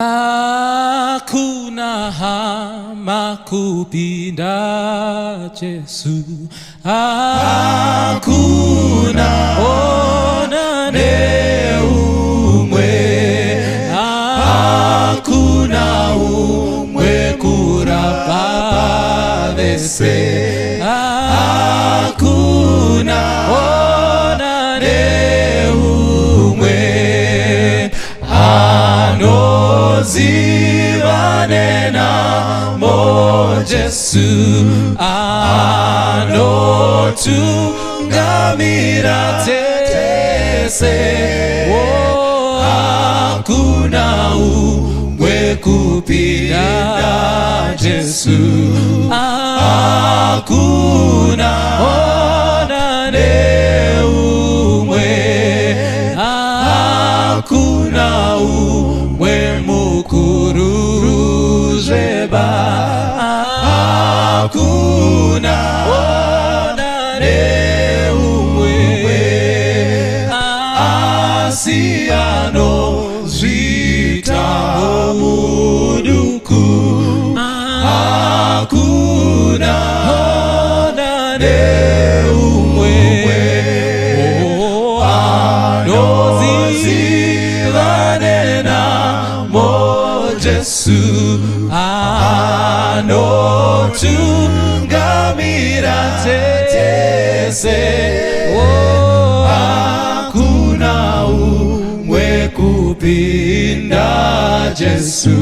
Hakuna hama kupinda Yesu, hakuna onane umwe, hakuna umwe kurapa vese, hakuna onane umwe zivane namo Jesu anotungamira tese, hakuna umwe kupinda Jesu, hakuna onane umwe, hakuna umwe mukuruzeba, hakuna onane umwe asiano zvita muduku, hakuna onane umwe anozivane namo Jesu anotungamira tese, hakuna umwe kupinda Jesu,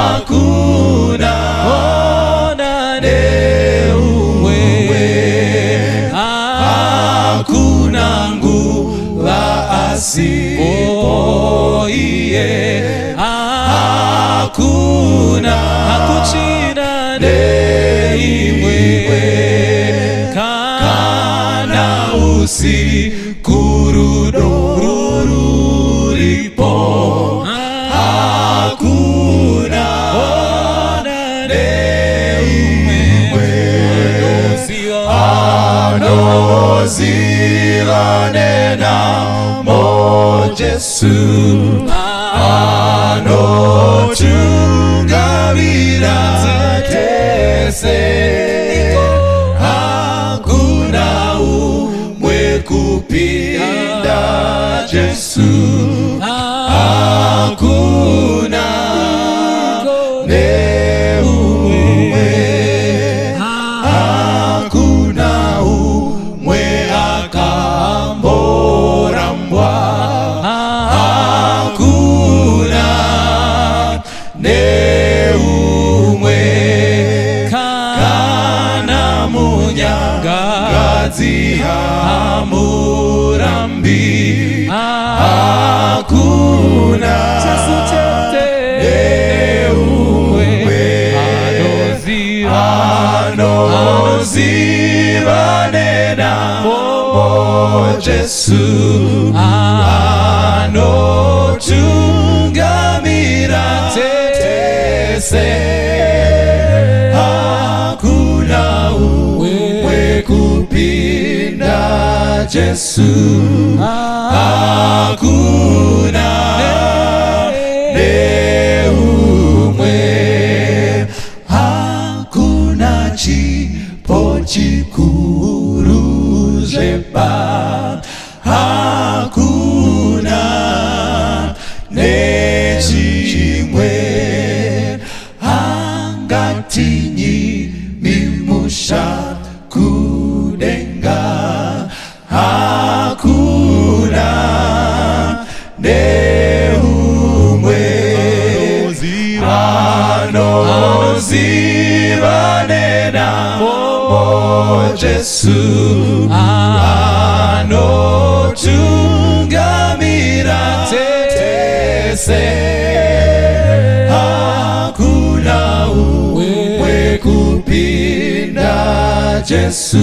hakuna onane umwe, hakuna nguva asipo iye, hakuna hakuchina neimwe, kana usiku ruripo, hakuna onane umwe anozivane namo Jesu anotungamira tese, hakuna umwe kupinda Jesu, hakuna neumwe, hakuna umwe akamborambwa, hakuna neumwe kana munyangadzi hamurambi, hakuna neumwe anozivane namo Jesu anotungamira tese, hakuna umwe kupinda Jesu, hakuna neumwe, hakuna chipo chikuru zeba, hakuna nechimwe hangatinyi mimusha kudenga, hakuna neumwe anozivane namo Jesu anotungamira tese, hakuna umwe kupinda Jesu,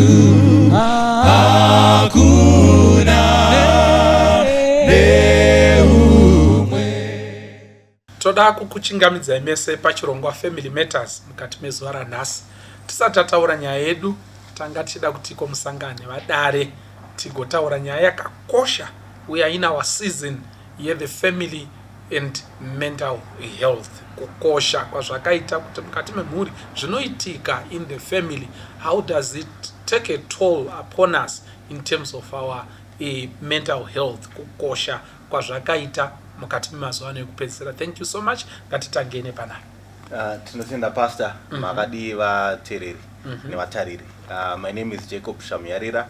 hakuna neumwe. Toda kukuchingamidza imese pachirongwa Family Matters mukati mezuva ranhasi. Tisati tataura nyaya yedu, tanga tichida kuti musangane vadare tigotaura nyaya yakakosha uye in our season ye the family and mental health, kukosha kwazvakaita kuti mukati memhuri zvinoitika in the family. How does it take a toll upon us in terms of our mental health, kukosha kwazvakaita mukati memazuva ano ekupedzisira. Thank you so much. Ngatitangene panapa. Tinotenda pastor makadi vateereri nevatariri. My name is Jacob Shamyarira.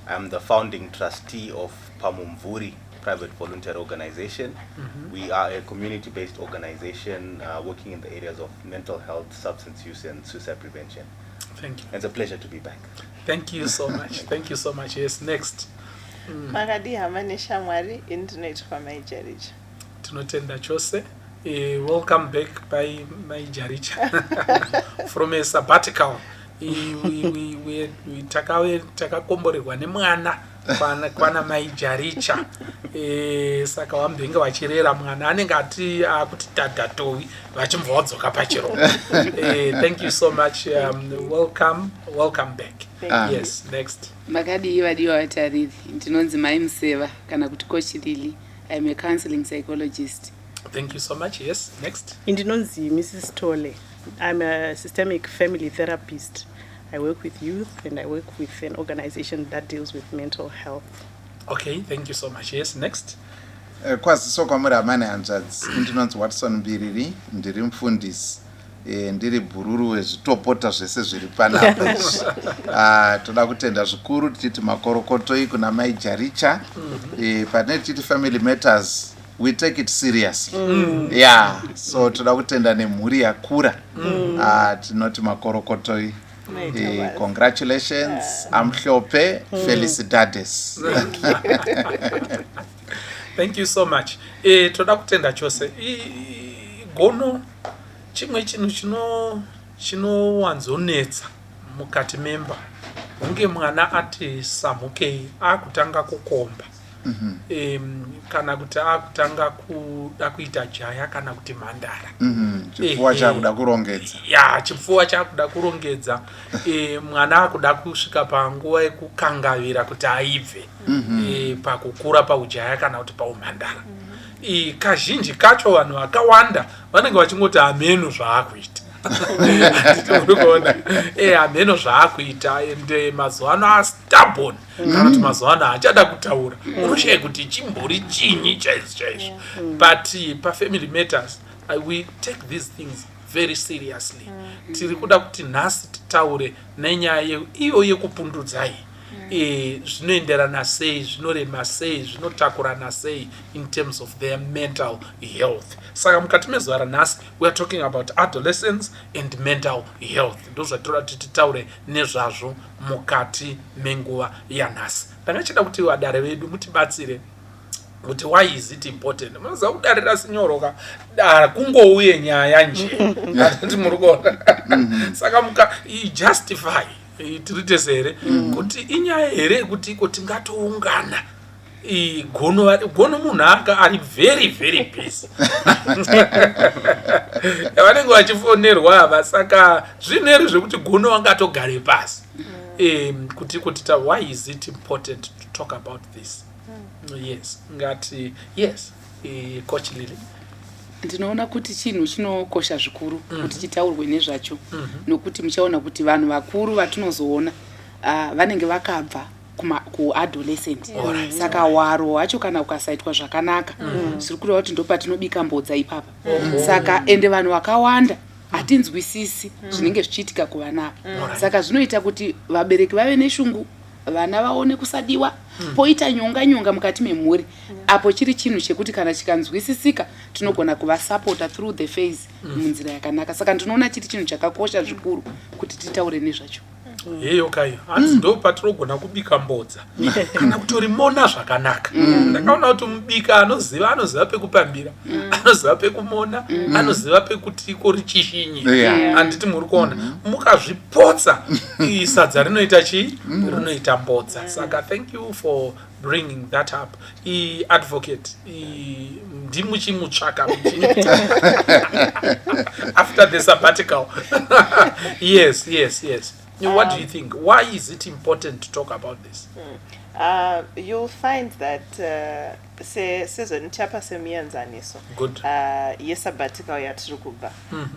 I'm the founding trustee of Pamumvuri private volunteer organization. We are a community-based organization working in the areas of mental health, substance use and suicide prevention. Thank you. It's a pleasure to be back. Thank you so much. Thank you so much. Yes, next. Makadi hamane shamwari internet kwa maijaricha. Tinotenda chose. Welcome back by Maijaricha from a sabbatical. We takakomborerwa nemwana kwana Maijaricha. Saka wambenge vachirera mwana anenge ati akuti dadatowi vachimva wadzoka pachiro. Thank you so much. Welcome back. Yes, next. Makadi vadiwa vatariri. Ndinonzi Mai Museva kana kuti Coach Lily. I'm a counseling psychologist. Thank you so much. Yes, next. Indinonzi Mrs. Tole. I'm a systemic family therapist. I work with youth and I work with an organization that deals with mental health. Okay, thank you so much. Yes, next. Kwasiso kwamuri amane hanzvadzi. Indinonzi Watson Mbiriri, ndiri mufundisi. Ndiri bhururu wezvitopota zvese zviri panapa. Toda kutenda zvikuru tichiti makorokotoi kuna Maijaricha. Pane tichiti family matters, we take it seriously. Yeah, so toda kutenda nemhuri yakura. Tinoti makorokotoi. Congratulations, Amhlope, Felicidades. Thank you so much. Toda kutenda chose. Gono chimwe chinhu chinowanzonetsa mukati memba hunge mwana ati samukei akutanga kukomba. Kana kuti akutanga kuda kuita jaya kana kuti mhandara. Chipfuwa chakuda kurongedza. Ya, chipfuwa chakuda kurongedza. Mwana akuda kusvika panguva yekukangavira kuti aibve pakukura paujaya kana kuti paumhandara. Kazhinji kacho vanhu vakawanda vanenge vachingoti ameno zvaakuita. Ameno zvaakuita ende mazuva ano astubborn kana kuti mazuva ano achada kutaura. Unoshaya kuti chimbori chinyi chaizvo. But pafamily matters we take these things very seriously. Tiri kuda kuti nhasi titaure nenyaya iyo yekupundudzai. Zvinoenderana sei, zvinorema sei, zvinotakurana sei in terms of their mental health. Saka mukati mezuva ranhasi we are talking about adolescence and mental health. Ndozvatoda kuti titaure nezvazvo mukati menguva yanhasi. Ndangachida kuti vadare vedu mutibatsire kuti why is it important. Munoziva kudare rasinyoroka kungouye nyaya nje. Ndati muri kuona. Saka justify tirite here kuti inyaya here kuti ngatoungana gono munhu ari very very busy. Vanenge vachifonerwa ava saka zvineri zvekuti gono wangatogare pasi kuti why is it important to talk about this. Yes, ngati yes, Coach Lily. Ndinoona kuti chinhu chinokosha zvikuru kuti chitaurwe nezvacho nokuti muchaona kuti vanhu vakuru vatinozoona vanenge vakabva kuadolescent. Saka waro wacho kana ukasaitwa zvakanaka zviri kureva kuti ndopatinobika mbodza ipapa. Saka ende vanhu vakawanda hatinzwisisi zvinenge zvichiitika kuvana ava. Saka zvinoita kuti vabereki vave neshungu, vana vaone kusadiwa, poita nyonga mukati memhuri. Apo chiri chinhu chekuti kana chikanzwisisika tinogona kuvasapota through the phase munzira yakanaka. Saka ndinoona chiri chinhu chakakosha zvikuru kuti titaure nezvacho. Heyo kai, hanzi ndo patinogona kubika mbodza kana kutorimona zvakanaka. Ndakaona kuti mubika anoziva pekupambira, anoziva pekumona, anoziva pekuti korichishinyi. Handiti muri kuona mukazvipotsa sadza rinoita chii, rinoita mbodza. Saka thank you for bringing that up. Advocate ndimuchimutsvaka after the sabbatical. Yes. What do you think? Why is it important to talk about this? You'll find that sezonichapa semienzaniso Good. yesabbatical yatiri kubva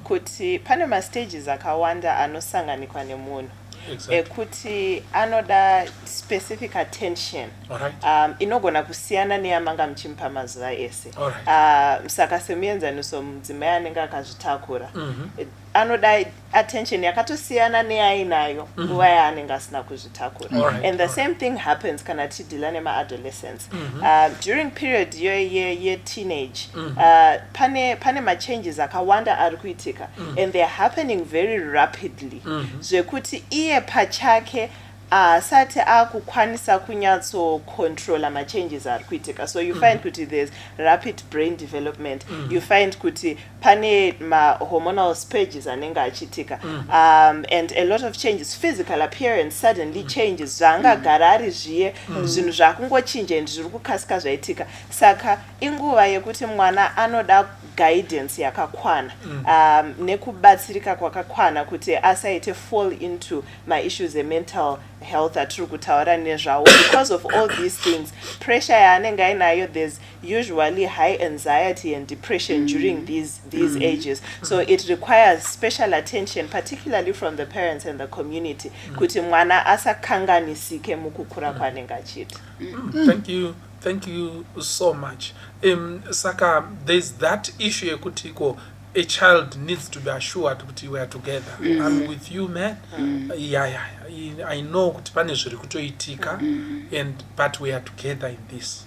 kuti pane mastages akawanda anosanganikwa nemunhu Exactly. ekuti anoda specific attention Alright. inogona kusiyana neyamanga muchimupa mazuva ese Alright. saka semuenzaniso mudzimai anenge akazvitakura anoda attention yakatosiyana neyainayo nguva yaanenge asina kuzvitakura. Alright, And the alright. same thing happens kana tidhila nema-adolescence. During period ye-teenage pane machanges akawanda ari kuitika and they're happening very rapidly zvekuti iye pachake asati akukwanisa kunyatsocontrola machanges ari kuitika. So you find kuti there's rapid brain development. You find kuti pane ma-hormonal spurges anenge achitika. And a lot of changes. Physical appearance suddenly changes. Zvangagara ari zviye zvinhu zvakungochinja and zviri kukasika zvaitika. Saka inguva yekuti mwana anoda guidance yakakwana nekubatsirika kwakakwana kuti asaite fall into ma-issues mental health atiri kutaura nezvawo. Because of all these things, pressure yaanenge ainayo, there's usually high anxiety and depression during these ages. So it requires special attention, particularly from the parents and the community, kuti mwana asakanganisike mukukura kwaanenge achiita. Thank you so much. Saka, there's that issue ekutiko a child needs to be assured that we are together. I'm with you, man. I know kuti pane zviri kutoitika but we are together in this.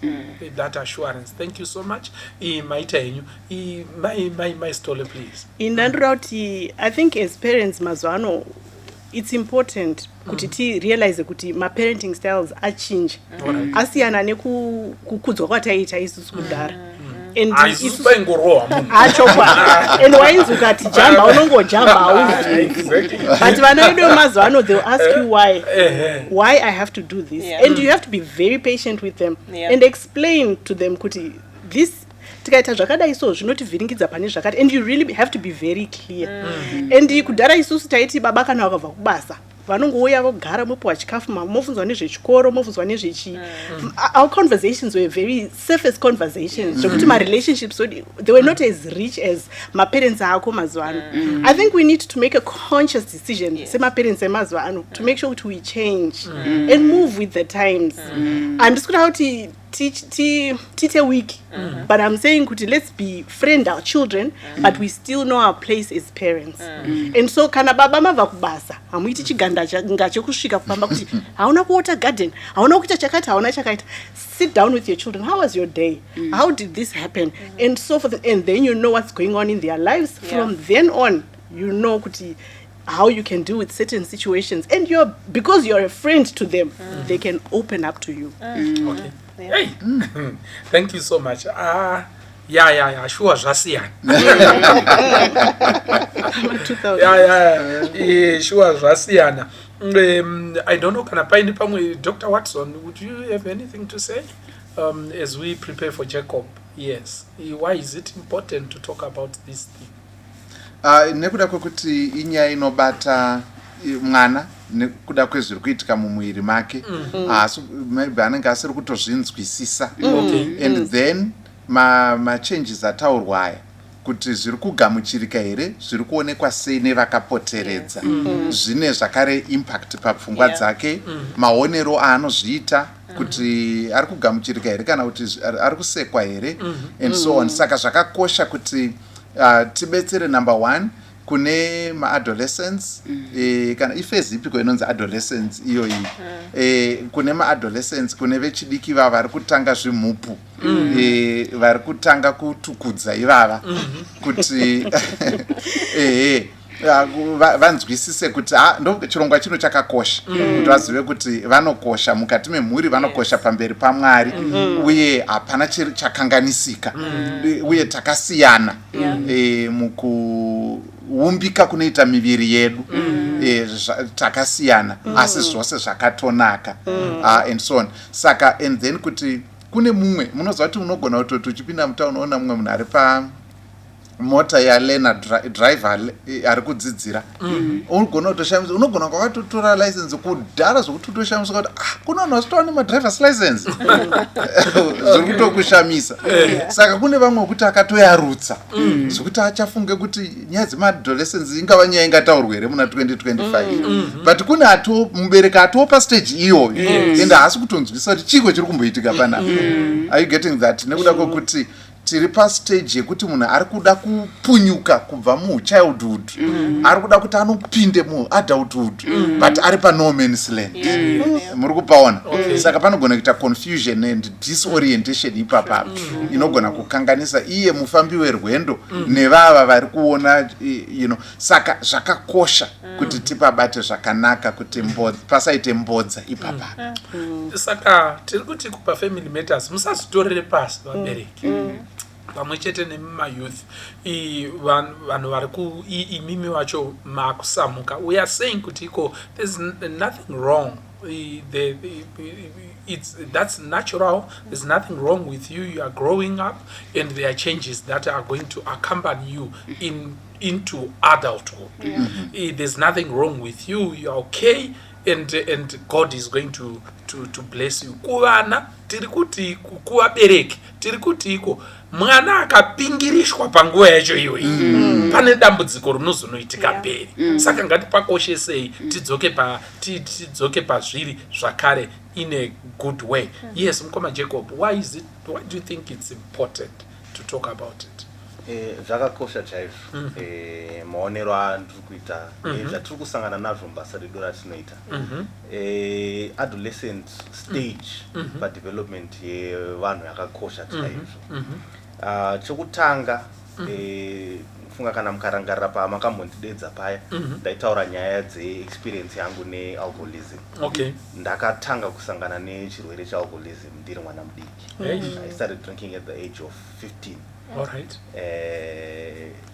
That assurance. Thank you so much. Maita henyu. My story, please. In Nandurauti, I think as parents mazuano, it's important kuti ti realize kuti ma parenting styles achinja. Asiyana nekukudzwa kwataita isusu kudhara. And isusu paingorowa munhu. Achokwa. And wainzi ukati jamba unongojamba auzi. But vana vedu mazuano, they'll ask you why I have to do this. And you have to be very patient with them and explain to them kuti this tikaita zvakadai so zvinotivhiringidza pane zvakati, and you really have to be very clear. And kudhara isusu taiti baba kana vakabva kubasa vanongouya vogara mopiwa chikafu mofunzwa nezvechikoro mofunzwa nezvechi. Our conversations were very surface conversations zvekuti ma-relationships they were not as rich as ma-parents ako mazuano. I think we need to make a conscious decision sema-parents emazuano to make sure that we change and move with the times. I'm just going to teach a week, but I'm saying kuti let's be friend our children, but we still know our place as parents. And so kana baba mava kubasa hamuiti chiganda ngachekusvika kupamba kuti hauna kuota garden, hauna kuita chakaita, hauna chakaita. Sit down with your children. How was your day? How did this happen? And so forth. And then you know what's going on in their lives. From then on, you know kuti how you can deal with certain situations, and because you're a friend to them, they can open up to you. Okay. Hey, thank you so much. Sure, zvasiyana. Sure, zvasiyana. I don't know, kana paine pamwe, Dr. Watson, would you have anything to say as we prepare for Jacob? Yes. Why is it important to talk about this thing? Nekuda kwekuti inyaya inobata mwana nekuda kwezviri kuitika mumwiri make, asi maybe anenge asiri kutozvinzwisisa. And then ma-changes ataurwa aya kuti zviri kugamuchirika here, zviri kuonekwa sei nevakapoteredza, zvine zvakare impact papfungwa dzake, maonero aanozviita kuti ari kugamuchirika here kana kuti ari kusekwa here, and so on. Saka zvakakosha kuti tibetsere number one kune ma-adolescence, kana ifezi ipiko inonzi adolescence iyoyi, kune ma-adolescence, kune vechidiki vava vari kutanga zvimhupu, vari kutanga kutukudza ivava kuti vanzwisise kuti ndo chirongwa chino chakakosha, kuti vazive kuti vanokosha mukati memhuri, vanokosha pamberi paMwari, uye hapana chakanganisika, uye takasiyana mukuumbika kunoita miviri yedu, takasiyana asi zvose zvakatonaka, and so on. Saka and then kuti kune mumwe munozva kuti unogona kutoti uchipinda mutauni unoona mumwe munhu ari mota yalena driver ari kudzidzira unogona kutoshamisa unogona kwakatotora license kudhara zvokuti utoshamisa kuti kuna vanhu vasitova nemadrivers license zviri kutokushamisa saka kune vamwe wekuti akatoyarutsa zvokuti achafunge kuti nyaya dzemadolescence ingava nyaya ingataurwa here muna 2025 but kune mubereki atopa stage iyoyo ende haasi kutonzwisa kuti chiko chiri kumboitika panapa. Are you getting that? Nekuda kwokuti tiri pastage yekuti munhu ari kuda kupunyuka kubva muchildhood ari kuda kuti anopinde muadulthood but ari pa-no man's land. Muri kupaona? Saka panogona kuita confusion and disorientation ipapa inogona kukanganisa iye mufambi werwendo nevava vari kuona saka zvakakosha kuti tipabate zvakanaka kuti pasaite mbodza ipapa. Saka tiri kuti kupa family matters musazitorere pasi vabereki pamwe chete nemumayouth vanhu vari imimi wacho makusamuka. We are saying kuti iko there's nothing wrong. That's natural. There's nothing wrong with you. You are growing up and there are changes that are going to accompany you into adulthood. There's nothing wrong with you. You are okay. And God is going to bless you. Kuvana tiri kuti kuvabereki tiri kuti iko mwana akapingirishwa panguva yacho iyoyi pane dambudziko rinozonoitika mberi. Saka ngatipakoshesei tidzoke pazviri zvakare in a good way. Yes, mukoma Jacob, why do you think it's important to talk about it? Zvakakosha chaizvo maonero andiri kuita zvatiri kusangana nazvo mubasa redu ratinoita adolescent stage padevelopment yevanhu yakakosha chaizvo. Chokutanga funga kana mukarangarira pamakambondidedza paya ndaitaura nyaya dzeexperience yangu nealcoholism. Ndakatanga kusangana nechirwere chealcoholism ndiri mwana mudiki. I started drinking at the age of 15.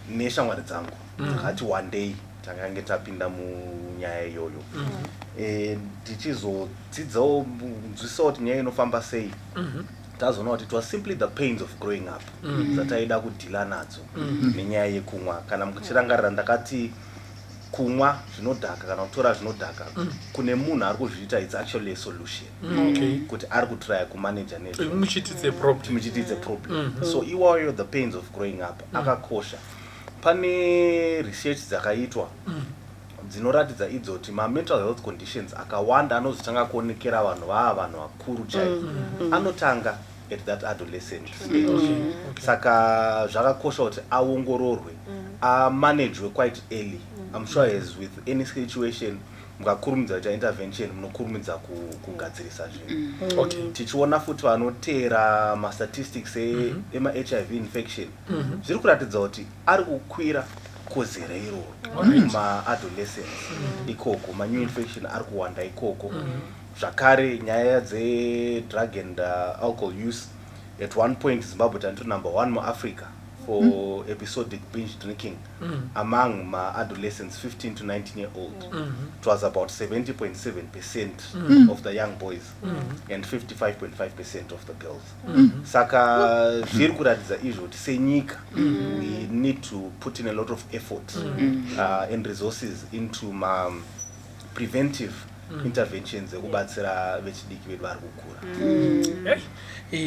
Neshamwari dzangu takati one day takange tapinda munyaya iyoyo tichizodzidzawo nzwisawo kuti nyaya inofamba sei tazoona kuti it was simply the pains of growing up dzataida kudhila nadzo nenyaya yekumwa. Kana mukuchirangarira ndakati kumwa zvinodhaka kana kutora zvinodhaka kune munhu ari kuzviita it's actually a solution kuti ari kutry kumanage muchitidze problem. So iwayo the pains of growing up akakosha. Pane research dzakaitwa dzinoratidza idzo kuti ma-mental health conditions akawanda anozotanga kuonekera vanhu vanhu vakuru chaivo anotanga at that adolescent stage. Saka zvakakosha kuti aongororwe amanagwe quite early. I'm sure as with any situation mukakurumidza kuita intervention munokurumidza kugadzirisa zvinhu. Tichiona futi vanoteera mastatistics ema-HIV infection zviri kuratidza kuti ari kukwira kozera iroro ma-adolescence ikoko ma-new infection ari kuwanda ikoko. Zvakare nyaya dze-drug and alcohol use at one point Zimbabwe tanto number 1 muAfrica for episodic binge drinking among my adolescents 15 to 19-year-old. It was about 70.7% of the young boys and 55.5% of the girls. Saka zviri kuratidza izvo kuti senyika we need to put in a lot of effort and resources into preventive interventions ekubatsira vechidiki vedu vari kukura.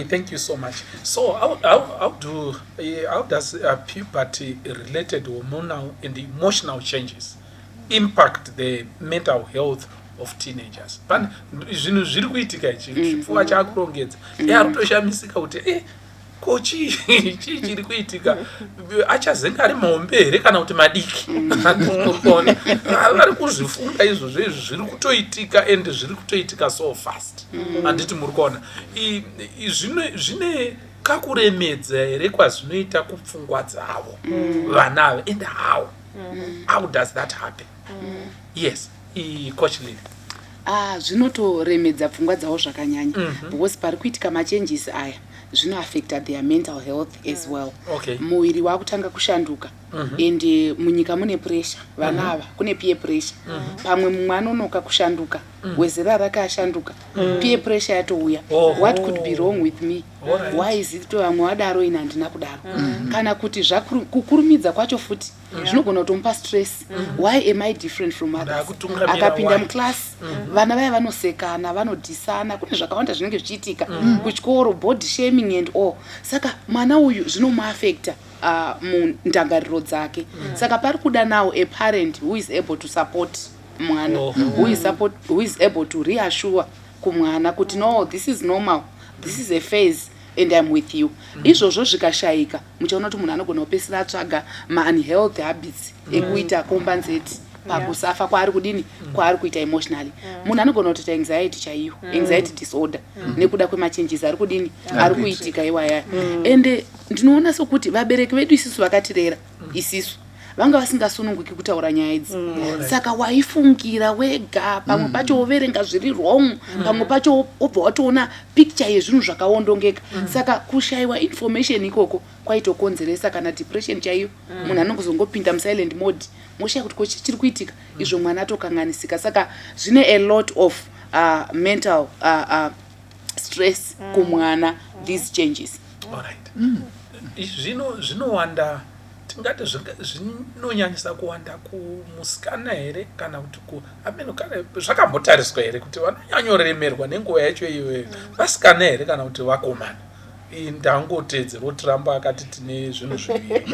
Thank you so much. So how does puberty related hormonal and emotional changes impact the mental health of teenagers? But zvinhu zviri kuitika ichi chipfuva chakurongedza aritoshamisika kuti kochi chiri kuitika achazenga ari maombere kana kuti madiki vari kuzvifunga izvozvo izvi zviri kutoitika and zviri kutoitika so fast. Handiti muri kuona zvine kakuremedza here kwazvinoita kupfungwa dzavo vana ava and how does that happen? Yes, Coach Lily. Zvinotoremedza pfungwa dzavo zvakanyanya because pari kuitika machanges aya zvinoaffecta their mental health as well. Muviri wakutanga kushanduka and munyika mune pressure vana ava kune peer pressure pamwe mumwe anonoka kushanduka wezera rake ashanduka peer pressure yatouya what could be wrong with me why is it vamwe vadaro ina handina kudaro kana kuti kukurumidza kwacho futi zvinogona kutomupa stress why am I different from others akapinda muclass vana vaya vanosekana vanodhisana kune zvakawanda zvinenge zvichiitika kuchikoro body shaming and all saka mwana uyu zvinomuafecta mundangariro dzake saka pari kuda now a parent who is able to support mwana who is able to reassure kumwana kuti no, this is normal, this is a phase and I'm with you. Izvozvo zvikashayika muchaona kuti munhu anogona kupesera atsvaga ma-unhealthy habits ekuita compensate pakusafa kwaari kudini kwaari kuita emotionally. Munhu anogona kutoita anxiety chaiyo, anxiety disorder nekuda kwemachanges ari kudini ari kuitika iwaya. Ende ndinoona sokuti vabereki vedu isusu vakatirera isisu vanga vasingasununguki kutaura nyaya idzi saka waifungira wega pamwe pacho woverenga zviri wrong pamwe pacho obva watoona picture yezvinhu zvakaondongeka saka kushayiwa information ikoko kwaitokonzeresa kana depression chaiyo munhu anongozongopinda musilent mode moshaya kuti kochiri kuitika izvo mwana atokanganisika saka zvine a lot of mental stress kumwana these changes. Alright. Zvinowanda tingati zvinonyanyisa kuwanda kumusikana here kana kuti ameno kana zvakambotariswa here kuti vanonyanyoremerwa nenguva yacho iyoyo vasikana here kana kuti vakomana. Ndangotedzera uTrump akati tine zvinhu zviviri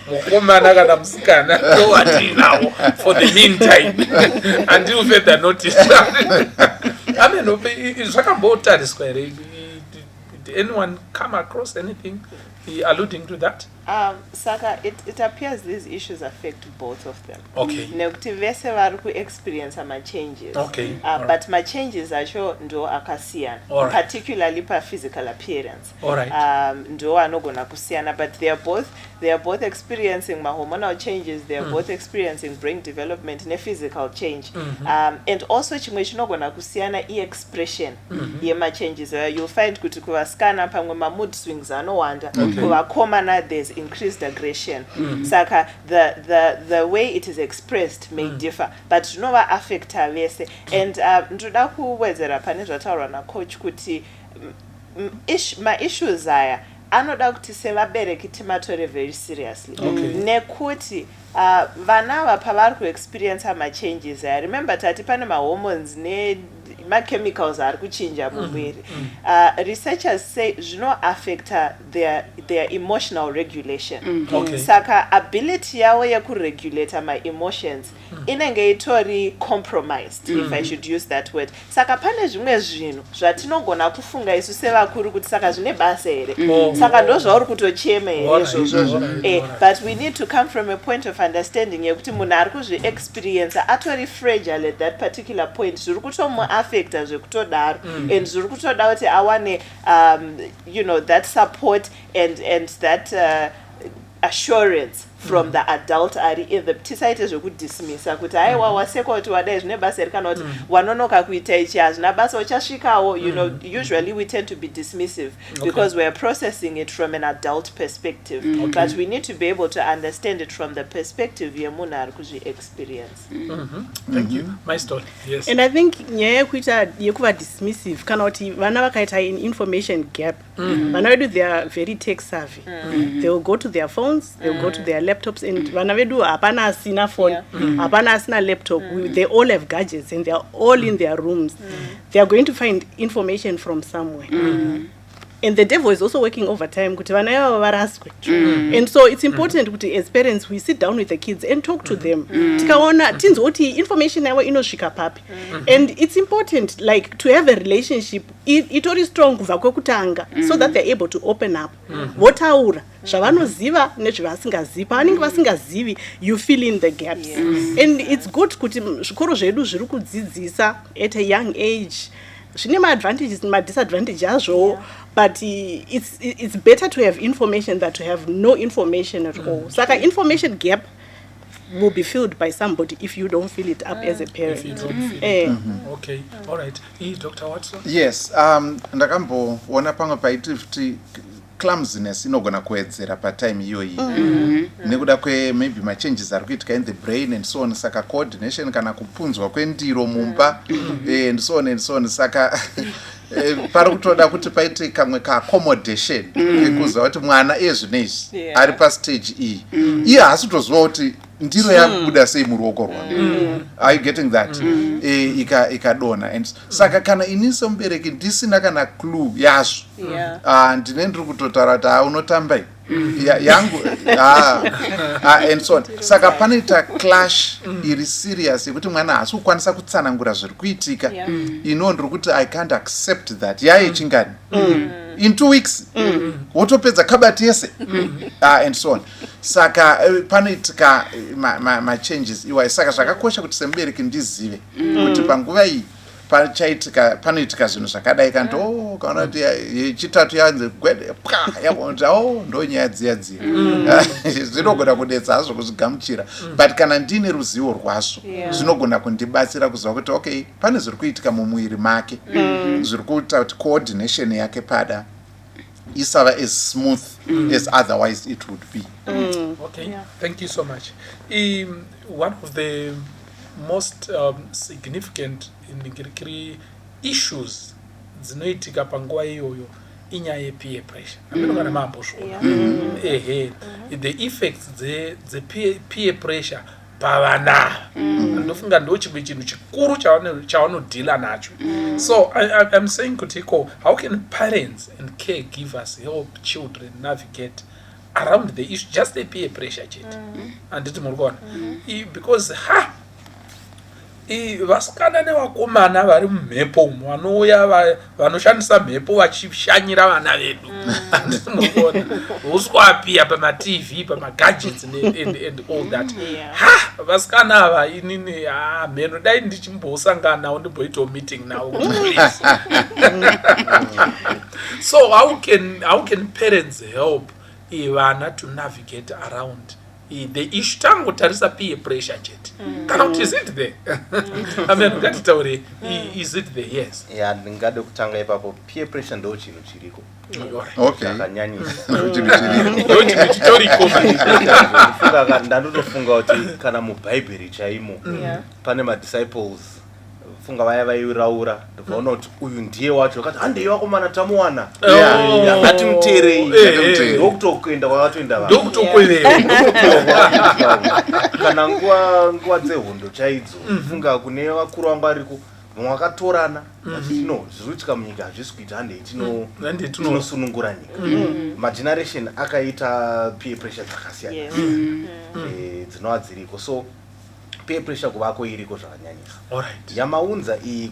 mukomana kana musikana ndo watinawo for the meantime until further notice. Ameno zvakambotariswa here. Did anyone come across anything alluding to that? Saka, it appears these issues affect both of them. Okay. Nekuti vese vari ku-experience changes. Okay. But changes acho ndo akasiyana. Right. Particularly pa physical appearance. Alright. Ndo anogona kusiyana, but they are both experiencing hormonal changes, they are both experiencing brain development ne physical change. And also chimwe chinogona kusiyana expression yema changes. You'll find kuti kuvasikana pamwe mood swings anowanda. Kuvakomana there's increased aggression. Saka the way it is expressed may differ, but zvinova affecta vese. And ndoda kuwedzera pane zvataurwa nacoach kuti ma-issues aya anoda kuti sevabereki timatore very seriously. Nekuti vana ava pavari ku-experience ma-changes aya, remember tati pane ma-hormones ma-chemicals ari kuchinja mumwiri. Researchers say zvino-affecta their emotional regulation. Saka ability yavo yekuregulata ma-emotions inenge itori compromised, if I should use that word. Saka pane zvimwe zvinhu zvatinogona kufunga isu sevakuru kuti saka zvine basa here, saka ndo zvauri kutochema here izvozvo. But we need to come from a point of understanding yekuti munhu ari kuzvi-experience atori fragile at that particular point, zviri kutomu-affecta zvekutodaro, and zviri kutoda kuti awane that support and that assurance from the adult ari in the tisaite zvekudismissa kuti aiwa wasekwa kuti wadai zvine basa iri kana kuti wanonoka kuita ichi hazvina basa uchasvikawo. Usually we tend to be dismissive because we are processing it from an adult perspective. But we need to be able to understand it from the perspective yemunhu ari kuzvi-experience. Thank you. My story. Yes. And I think nyaya yekuita yekuva dismissive kana kuti vana vakaita in information gap, vana vedu they are very tech savvy. They will go to their phones, they will go to their laptops, and vana vedu hapana asina phone, hapana asina laptop. They all have gadgets and they are all in their rooms. They are going to find information from somewhere. And the devil is also working overtime kuti vana ava varaswe. And so it's important kuti as parents we sit down with the kids and talk to them. Tikaona tinzoti information yavo inosvika papi. And it's important like to have a relationship itori strong kubva kwekutanga so that they're able to open up. Votaura zvavanoziva nezvavasingazivi. Pavanenge vasingazivi you fill in the gaps. And it's good kuti zvikoro zvedu zviri kudzidzisa at a young age. Zvine ma-advantages and ma-disadvantages azvo, but it's better to have information than to have no information at all. Saka information gap will be filled by somebody if you don't fill it up as a parent. If you don't feel Okay, all right. Dr. Watson? Yes, ndakamboona pamwe paiti futi clumsiness inogona kuwedzera patime iyoyi nekuda maybe machanges ari kuitika in the brain and so on, saka coordination kana kupunzwa kwendiro mumba and so on saka pari kutoda kuti paite kamwe ka-accommodation kekuziva kuti mwana ezvinezvi ari pastage iyi iye haasi kutoziva kuti ndiro yabuda sei muruoko rwake. Are you getting that? Ikadona and saka kana ini semubereki ndisina kana clue yazvo ndine ndiri kutotaura kuti unotambai yangu and so on. Saka panoita clash iri serious yekuti mwana haasi kukwanisa kutsanangura zviri kuitika ino ndiri kuti I can't accept that yaye chingani in 2 weeks wotopedza kabati yese and so on. Saka panoitika machanges iwayo. Saka zvakakosha kuti semubereki ndizive kuti panguva iyi panoitika zvinhu zvakadai kanti kana kuti chitatu yanze gwede yabonza ndonyaya dziya zvinogona kudetsa hazvo kuzvigamuchira but kana ndine ruzivo rwazvo zvinogona kundibatsira kuziva kuti okay pane zviri kuitika mumwiri make zviri kuita kuti coordination yake pada isava as smooth as otherwise it would be. Okay, thank you so much. One of the most significant issues dzinoitika panguva iyoyo inyaya yepeer pressure. Aminogana mambozvona the effects dzepeer pressure pavana ndofunga ndo chimwe chinhu chikuru chavanodhila nacho. So I'm saying kuti how can parents and caregivers help children navigate around the issue, just the peer pressure chete anditi muri kuona because vasikana nevakomana vari mumhepo umo vanouya vanoshandisa mhepo vachishanyira vana vedu anditi muri kuona uswa pia pama-TV pama-gadgets and all that. Vasikana ava inini mheno dai ndichimbosangana nawo ndimboitawo meeting nawo please. So how can parents help vana to navigate around the issue? Tangotarisa peer pressure chete kana kuti is it there? Amen, ngatitaure is it there? Yes. Ndingade kutanga ipapo peer pressure ndo chinhu chiriko. Okay. Ndandotofunga kuti kana mubhaibheri chaimo pane madisciples funga vaya vairaura ndobvaona kuti uyu ndiye wacho akati handei vakomana tamuwana ngatimuteerei ndokutokuenda kwakatoenda vanhu kana nguva dzehondo chaidzo funga kune vakuru vangu variko vamwe vakatorana vachiti no zviri kuitika munyika hazvisi kuita handei tinosunungura nyika. Mageneration akaita peer pressure dzakasiyana dzinova dziriko, so peer pressure kuvako iriko zvakanyanyisa. Yamaunza iyi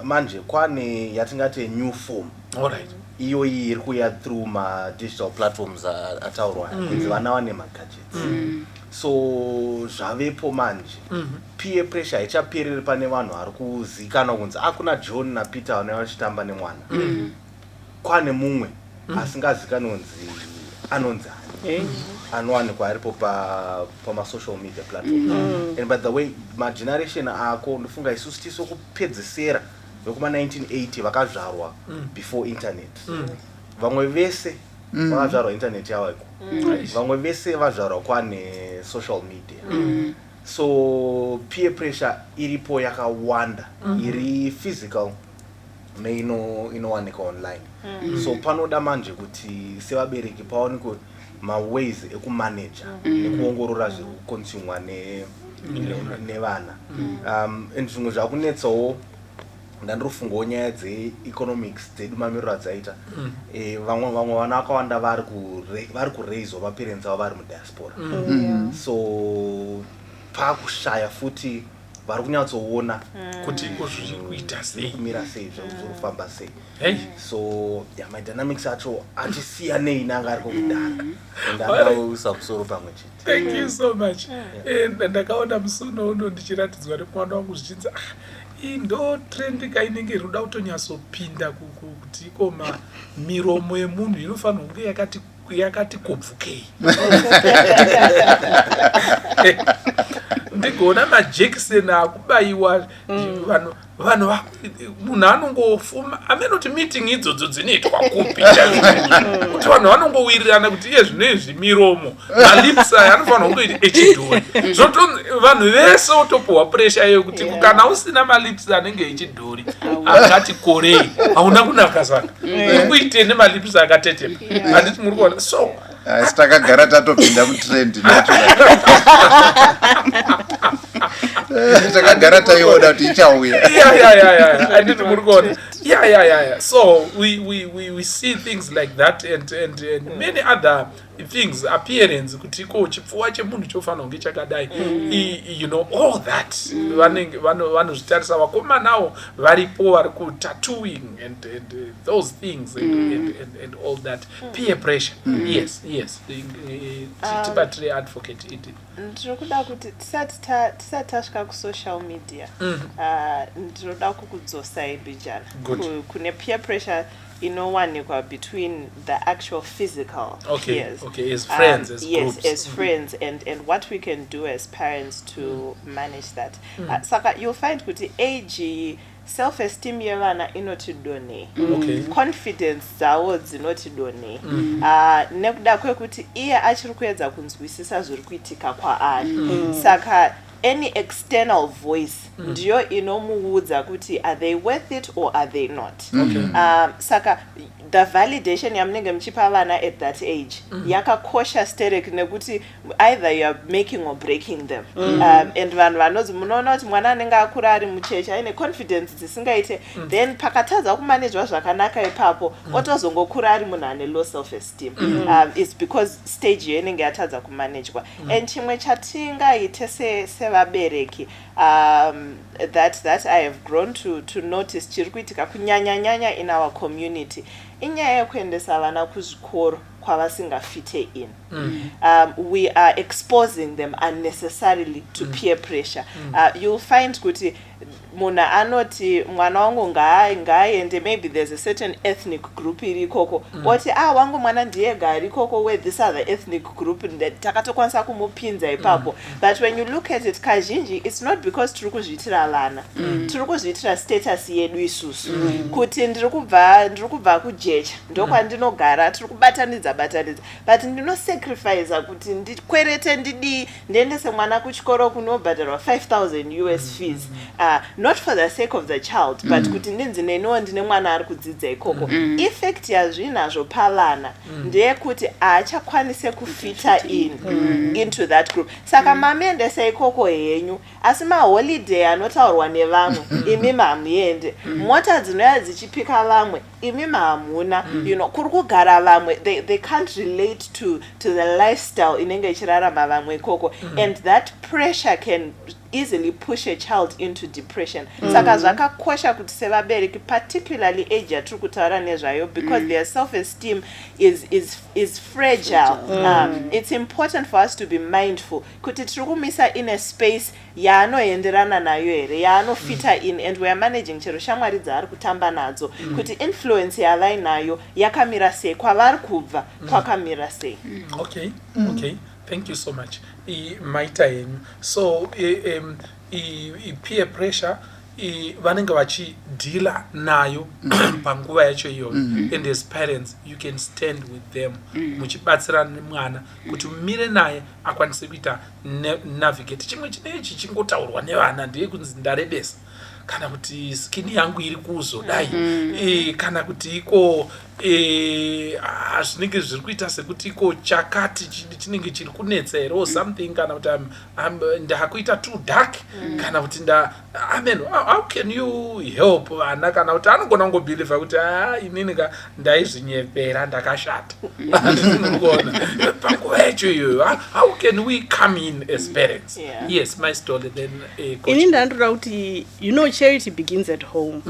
manje kwane yatingati new form iyo iyi iri kuya through ma-digital platforms ataurwa kunzi vana vane ma-gadgets. So zvavepo manje peer pressure haichapereri pane vanhu vari kuzikanwa kunzi kuna John naPeter vane vachitamba nemwana kwane mumwe asingazikanwa anonzi anowanikwa aripo pama-social media platforms. And by the way mageneration ako ndofunga isusu tiso kupedzisera vekuma-1980 vakazvarwa before internet. Vamwe vese vakazvarwa internet yavaiko, vamwe vese vazvarwa kwane social media. So peer pressure iripo yakawanda iri physical neinowanika online. So panoda manje kuti sevabereki paonekwe maways ekumanage nekuongorora zviri kukonsumwa nevana. And zvimwe zvakunetsawo ndandofungawo nyaya dzeeconomics dzedu mamiriro adzaita. Vamwe vana vakawanda vari kuraiswa vaparents avo vari mudiaspora. So pakushaya futi vari kunyatsoona kuti zviri kuita sei, kumira sei, zviri kufamba sei. So madynamics acho achisiyanei nanga ariko kudhara ndakausa musoro pamwe chete. Thank you so much. Ndakaona musono uno ndichiratidzwa nemwana wangu zvichinzi ndo trend kainenge iroda kutonyatsopinda kuti ikoma miromo yemunhu inofanira kunge yakati kobvukei. Ndigona majekiseni akubayiwa vanhu vanhu munhu anongofuma amenoti meeting idzodzo dzinoitwa kupi kuti vanhu vanongowirirana kuti iye zvinezvi miromo malips aya anofanira kungoiti echidhori vanhu vese otopuhwa pressure yekuti kana usina malips anenge echidhori akati korei hauna kunaka saka urikuite nemalips akatetepa handiti muri kuona so takagara tatopinda mutrend takagara taiona kuti ichauya handiti muri kuona so we see things like that and many other things appearance kuti chipfuwa chemunhu chofanira kunge chakadai all that vanozvitarisa vakomanawo varipo vari kutattooing and those things and all that peer pressure yes tibatire advocate idi ndinokuda kuti tisati tasvika kusocial media ndinoda kukudzosai bijana kune peer pressure inowanikwa between the actual physical peers. As friends, as yes, groups. as friends, and what we can do as parents to manage that. Saka you'll find kuti age self-esteem yevana inotidone, confidence dzawo dzinotidone, nekuda kwekuti iye achiri kuedza kunzwisisa zviri kuitika kwaari. Saka any external voice ndiyo inomuudza kuti are they worth it or are they not. Saka the validation yamunenge muchipa vana at that age yakakosha sterek nekuti either you are making or breaking them. And vanhu vanonzi munoona kuti mwana anenge akura ari mucheche aine confidence dzisingaite then pakatadza kumanejwa zvakanaka ipapo otozongokura ari munhu ane low self esteem. It's because stage yo inenge yatadza kumanejwa. And chimwe chatingaite sevabereki that I have grown to notice chiri kuitika kunyanya in our community inyaya yekuendesa vana kuzvikoro kwavasingafite in. We are exposing them unnecessarily to peer pressure. You'll find kuti munhu anoti mwana wangu ngaaende, maybe there's a certain ethnic group iri ikoko oti wangu mwana ndiyega ari ikoko where this other ethnic group takatokwanisa kumupinza ipapo. But when you look at it kazhinji it's not because tiri kuzviitira vana, tiri kuzviitira status yedu isusu kuti ndiri kubva kujecha ndokwandinogara tiri kubatanidza but ndinosacrifice kuti ndikwerete ndiendese mwana kuchikoro kunobhadharwa 5,000 US fees, not for the sake of the child but kuti ndinzi neniwo ndine mwana ari kudzidza ikoko. Effect yazvinazvo pavana ndeyekuti haachakwanise kufita into that group. Saka mamuendesa ikoko henyu asi maholiday anotaurwa nevamwe imi mamuende, mota dzinouya dzichipika vamwe imi mahamuna, kuri kugara vamwe they can't relate to the lifestyle inenge ichirarama vamwe ikoko. And that pressure can easily push a child into depression. Saka zvakakosha kuti sevabereki particularly age yatiri kutaura nezvayo because their self-esteem is fragile. It's important for us to be mindful kuti tiri kumisa in a space yaanoenderana nayo here, yaanofita in, and we are managing chero shamwari dzaari kutamba nadzo kuti influence yavainayo yakamira sei, kwavari kubva kwakamira sei. Okay. Thank you so much. Maita yenyu. So peer pressure vanenge vachidhila nayo panguva yacho iyoyo. And as parents you can stand with them muchibatsirana nemwana kuti mumire naye akwanise kuita navigate. Chimwe chinechi chingotaurwa nevana ndeye kunzi ndarebesa kana kuti skin yangu iri kuzodai kana kuti iko zvinenge zviri kuita sekuti iko chakati chinenge chiri kunetsa here or something, kana kuti ndakuita too dark kana kuti amen, how can you help vana kana kuti anogona kungobhiliva kuti inini ndaizvinyepera ndakashata ndinokuona panguva yacho iyoyo. How can we come in as parents? Yes, my story then. Ini ndandoda kuti charity begins at home.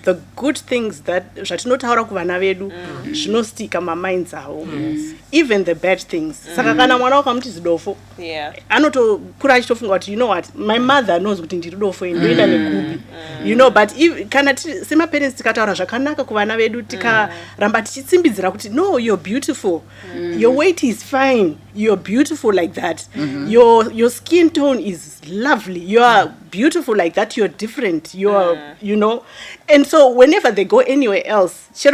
The good things that zvatinotaura kuvana vedu zvinostika maminds avo, even the bad things. Saka kana mwana wakamuti zidofo anotokura achitofunga kuti my mother knows kuti ndiri dofo ndoenda nekupi, but kana semaparents tikataura zvakanaka kuvana vedu tikaramba tichitsimbidzira kuti no, you're beautiful, your weight is fine, you're beautiful like that. Your skin tone is lovely. You are beautiful like that. You're different. You're, you know. And so whenever they go anywhere else, here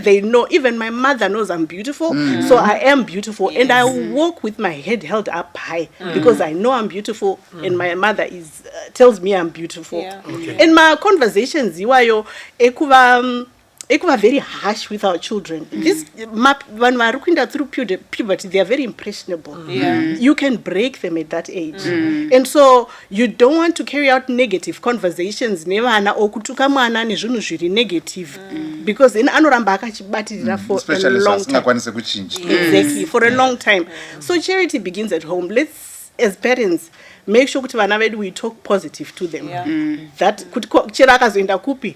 they know, even my mother knows I'm beautiful. So I am beautiful. And I walk with my head held up high because I know I'm beautiful and my mother is tells me I'm beautiful. And my conversations, ekuva very harsh with our children. This when we are through puberty, they are very impressionable. You can break them at that age. And so you don't want to carry out negative conversations nevana okutuka mwana nezvinhu zviri negative because then anoramba akachibatirira for a long time. Exactly, for a long time. So charity begins at home. Let's, as parents, make sure kuti vana vedu we talk positive to them. That kuti chera akazoenda kupi,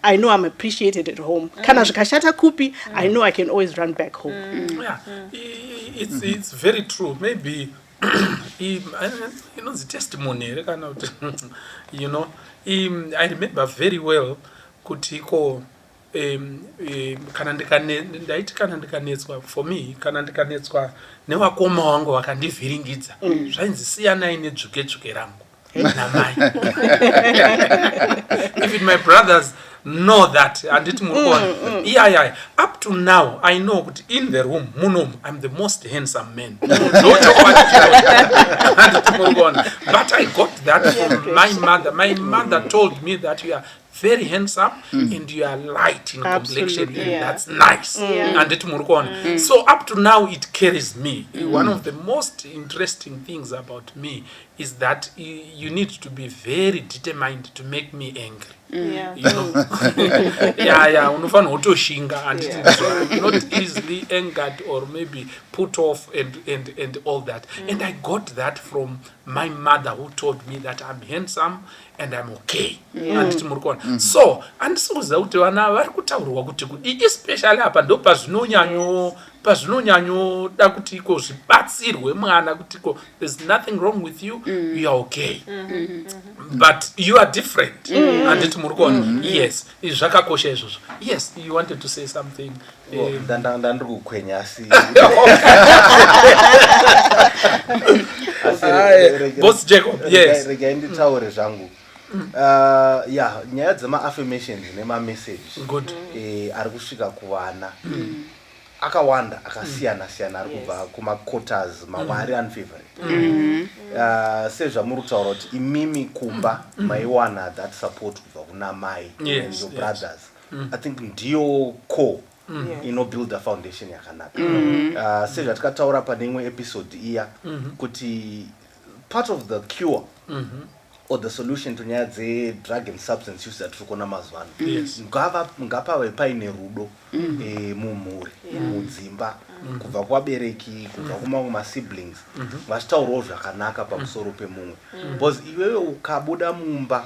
I know I'm appreciated at home. Kana zvikashata kupi, I know I can always run back home. Yeah, it's very true. Maybe you know the testimony. You know, I remember very well kutiko. Kana ndikanetswa for me kana ndikanetswa nevakoma wangu vakandivhiringidza zvainzi siyanai nedzvuke rangu namai. Even my brothers know that anditi murikuona yeah up to now I know that in the room munomu I'm the most handsome man. But I got that from my mother. My mother told me that you are very handsome and you are light in complexion. That's nice. And so up to now it carries me. One of the most interesting things about me is that you need to be very determined to make me angry. You know, unofanira kutoshinga and not easily angered or maybe put off and all that. And I got that from my mother who told me that I'm handsome and I'm okay. So andisiuza kuti vana vari kutaurwa kuti especially apa ndo pazvinonyanyo da kuti iko zvibatsirwe mwana kuti iko there's nothing wrong with you, you are okay. But you are different. Anditi murikuona. Yes, zvakakosha izvozvo. Yes, you wanted to say something. Ndandiri kukwenya asi. Boss Jacob, yes. Rega nditaure zvangu. Nyaya dzema-affirmations nema-message ari kusvika kuvana akawanda akasiyana-siyana ari kubva kuma-quarters mamwe ari unfavorite. Sezvamuri kutaura kuti imimi kumba maiwana that support kubva kuna mai and your brothers. I think ndiyo core inobuild a foundation yakanaka. Sezvatakataura pane imwe episode iya kuti part of the cure or the solution to nyaya dze-drug and substance use atiri kuona mazuva ano ngapave paine rudo mumhuri mudzimba kubva kuvabereki kubva kumamwe masiblings vachitaurawo zvakanaka pamusoro pemumwe because iwewe ukabuda mumba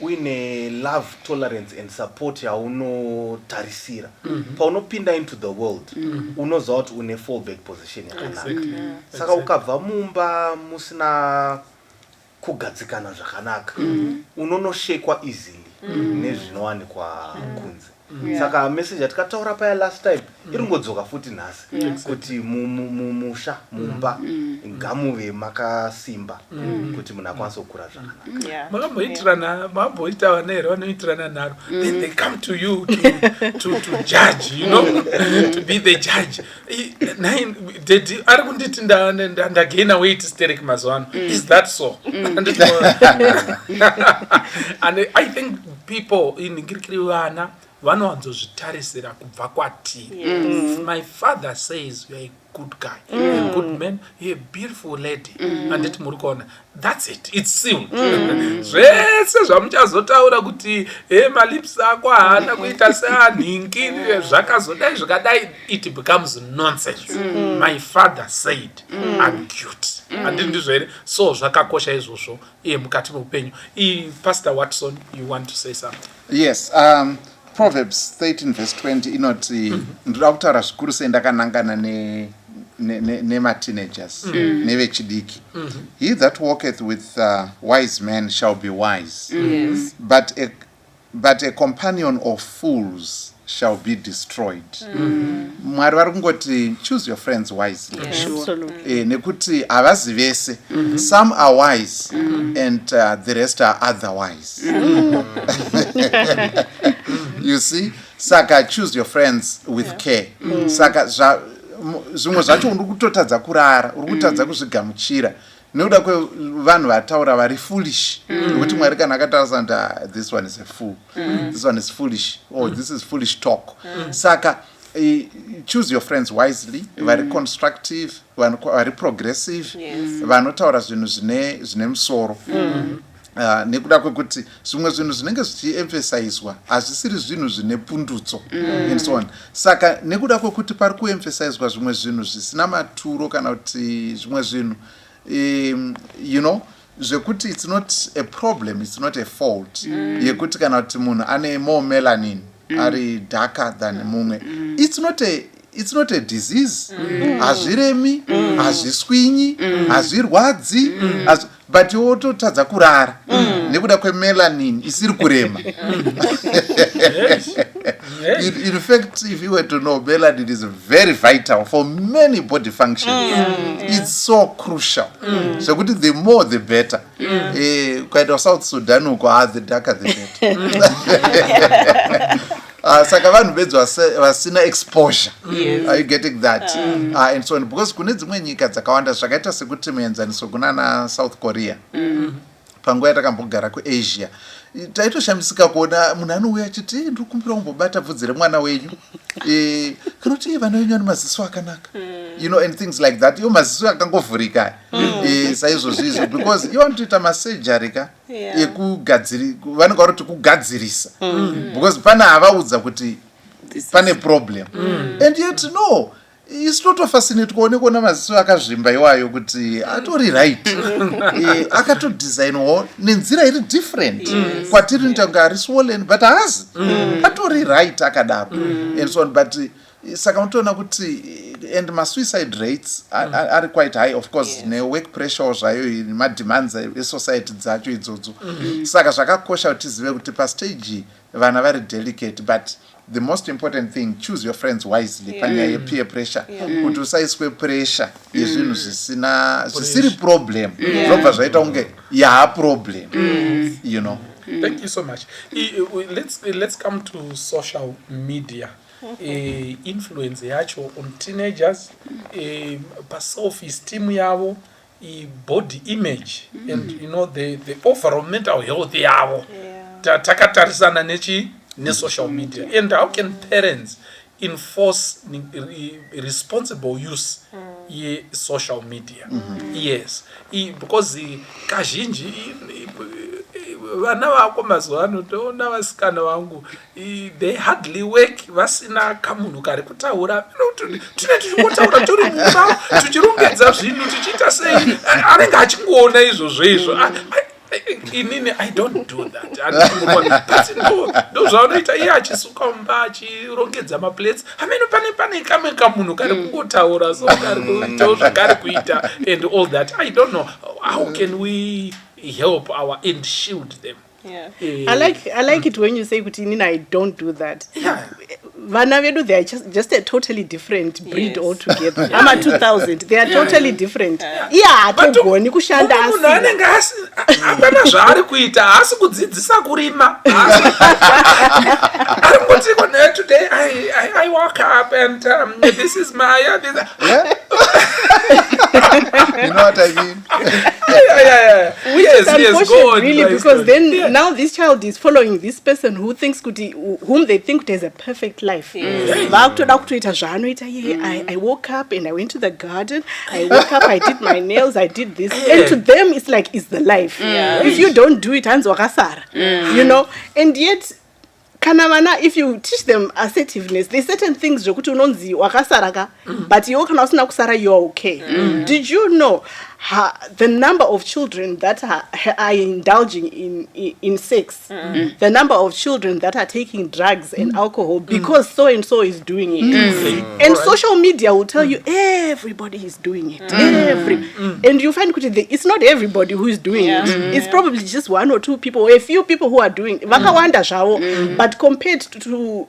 uine love, tolerance and support yaunotarisira paunopinda into the world unoziva kuti une fallback position yakanaka. Saka ukabva mumba musina kugadzikana zvakanaka unonoshekwa easily nezvinowanikwa kunze. Saka message yatakataura paya last time iringodzoka futi nhasi kuti mumusha mumba ngamuve makasimba kuti munhu akwanisa kukura zvakanaka. Makamboita vana here vanoitirana nharo, then they come to you to judge, you know, to be the judge. Ari kunditi ndagaina weight sterek mazuva ano. Is that so? And I think people in Ngirikiri vana vanowanzozvitarisira kubva kwatiri. If my father says you're a good guy, you're a good man, you're a beautiful lady, anditi muri kuona, that's it, it's sealed. Zvese zvamuchazotaura kuti malips ako haana kuita seanhingi zvakazodai zvakadai, it becomes nonsense. My father said I'm cute. Anditi ndizvo here. So zvakakosha izvozvo mukati muupenyu. Pastor Watson, you want to say something? Yes. Proverbs 13 verse 20 inoti ndoda kutaura zvikuru sei ndakanangana nema-teenagers nevechidiki. He that walketh with wise men shall be wise, but a companion of fools shall be destroyed. Mwari vari kungoti choose your friends wisely. Nekuti havazi vese. Some are wise and the rest are otherwise. You see? Saka choose your friends with care. Saka zvimwe zvacho uri kutotadza kurara, uri kutadza kuzvigamuchira. Nekuda kwevanhu vataura vari foolish. Nekuti Mwari kana akataura kuti this one is a fool. This one is foolish. Oh, this is foolish talk. Saka choose your friends wisely, very constructive, very progressive, vanotaura zvinhu zvine musoro. Nekuda kwekuti zvimwe zvinhu zvinenge zvichiemphasizwa hazvisiri zvinhu zvine pundutso and so on. Saka nekuda kwekuti pari kuemphasizwa zvimwe zvinhu zvisina maturo kana kuti zvimwe zvinhu you know, zvekuti it's not a problem, it's not a fault. Yekuti kana kuti munhu ane more melanin ari darker than mumwe, it's not a disease. Hazviremi, hazviswinyi, hazvirwadzi, but wototadza kurara nekuda kwemelanin isiri kurema. In fact, if you were to know, melanin is very vital for many body functions. It's so crucial. So the more the better. Quite of South Sudan, the darker the better. Saka vanhu vedu vasina exposure. Are you getting that? And so on, because kune dzimwe nyika dzakawanda zvakaita sekuti muenzaniso kuna South Korea. Panguva yatakambogara kuAsia, taitoshamisika kuona munhu anouya achiti ndiri kumbira kumbobata bvudzi remwana wenyu, kana kuti vana venyu vane maziso akanaka, you know, and things like that. Iwo maziso akangovhurika saizvozvizvo, because iwo vanotoita masurgery ka vanenge vari kuti kugadzirisa, because pana havaudza kuti pane problem. And yet no, isitotofascinate kuona maziso akazvimba iwayo kuti atori right. Akatodesignwawo nenzira iri different kwatiri ntange ari swollen, but haasi atori right akadaro and so on. But saka unotoona kuti and suicide rates are quite high, of course. Work pressure zvayo mademands esociety dzacho idzodzo. Saka zvakakosha kuti tizive kuti pastage vana vari delicate, but the most important thing, choose your friends wisely. Panya peer pressure. Kuti usaiswe pressure yezvinhu zvisiri problem. Zvobva zvaita unge problem. You know. Thank you so much. Let's come to social media. Influence yacho on teenagers, self-esteem yavo, body image, and you know the overall mental health yavo. Takatarisana nechi ne social media. And how can parents enforce responsible use ye social media? Yes, because kazhinji vana vako mazuva ano toona vasikana vangu they hardly work vasina kamunhu kari kutaura. Tine tichingotaura tori mumba tichirongedza zvinhu tichiita sei, anenge achingoona izvozvo. Inini I don't do that. Ndo zvaunoita iye achisuka mumba achirongedza maplates. Ameno pane kamwe kamunhu kari kungotaura so kari kuitawo zvakari kuita and all that. I don't know how can we help our and shield them. I like it when you say kuti Nina, I don't do that. Vana vedu, they are just a totally different breed altogether. Ama 2000, they are totally different. Atogoni kushanda asi. Munhu anenge apana zvaari kuita, asi kudzidzisa kurima. Ari kuti today I woke up and this is my You know what I mean? Which is unfortunate, really, because then now this child is following this person whom they think has a perfect life. I woke up and I went to the garden. I woke up, I did my nails, I did this. And to them, it's like, it's the life. If you don't do it, you know. And yet, kanavana, if you teach them assertiveness, there's certain things but you're okay. Did you know the number of children that are indulging in sex, the number of children that are taking drugs and alcohol because so and so is doing it, and social media will tell you everybody is doing it, and you find it's not everybody who is doing it. It's probably just one or two people, or a few people who are doing it. But compared to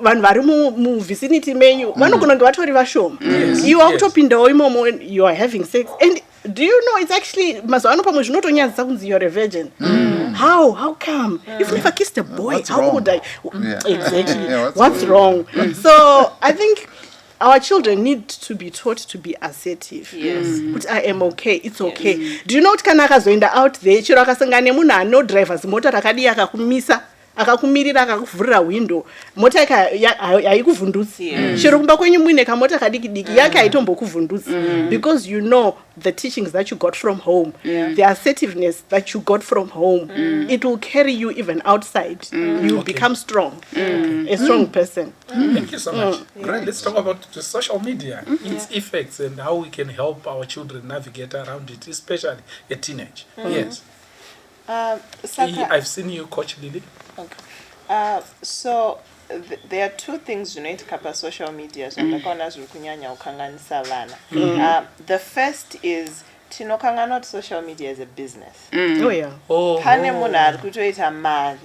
vanhu vari muvicinity menyu vanogona kunge vatori vashoma iwe wakutopindawo imomo you are having sex and do you know it's actually mazuva ano pamwe zvinotonyadzisa kunzi you are a virgin how come if you never kissed a boy what's how wrong? would I exactly Yeah, what's wrong so I think our children need to be taught to be assertive. Yes. But I am okay, it's okay. Do you know what kana akazoenda out there chiro akasangana nemunhu ano drivers mota rakadi akakumisa akakumirira akakuvhurira window mota haikuvhundutsi chero kumba kwenyu muine kamota kadiki diki yake haitombokuvhundutsi because you know the teachings that you got from home, the assertiveness that you got from home, it will carry you even outside. You become strong, a strong person. Thank you so much. Great. Let's talk about the social media, its effects, and how we can help our children navigate around it, especially at teenage. Yes. I've seen you, Coach Lily. Okay. So there are two things zvinoitika social media zvandakaona zviri kunyanya kukanganisa vana. The first is tinokanganwa kuti social media is a business. Oh yeah. Pane munhu ari kutoita mari.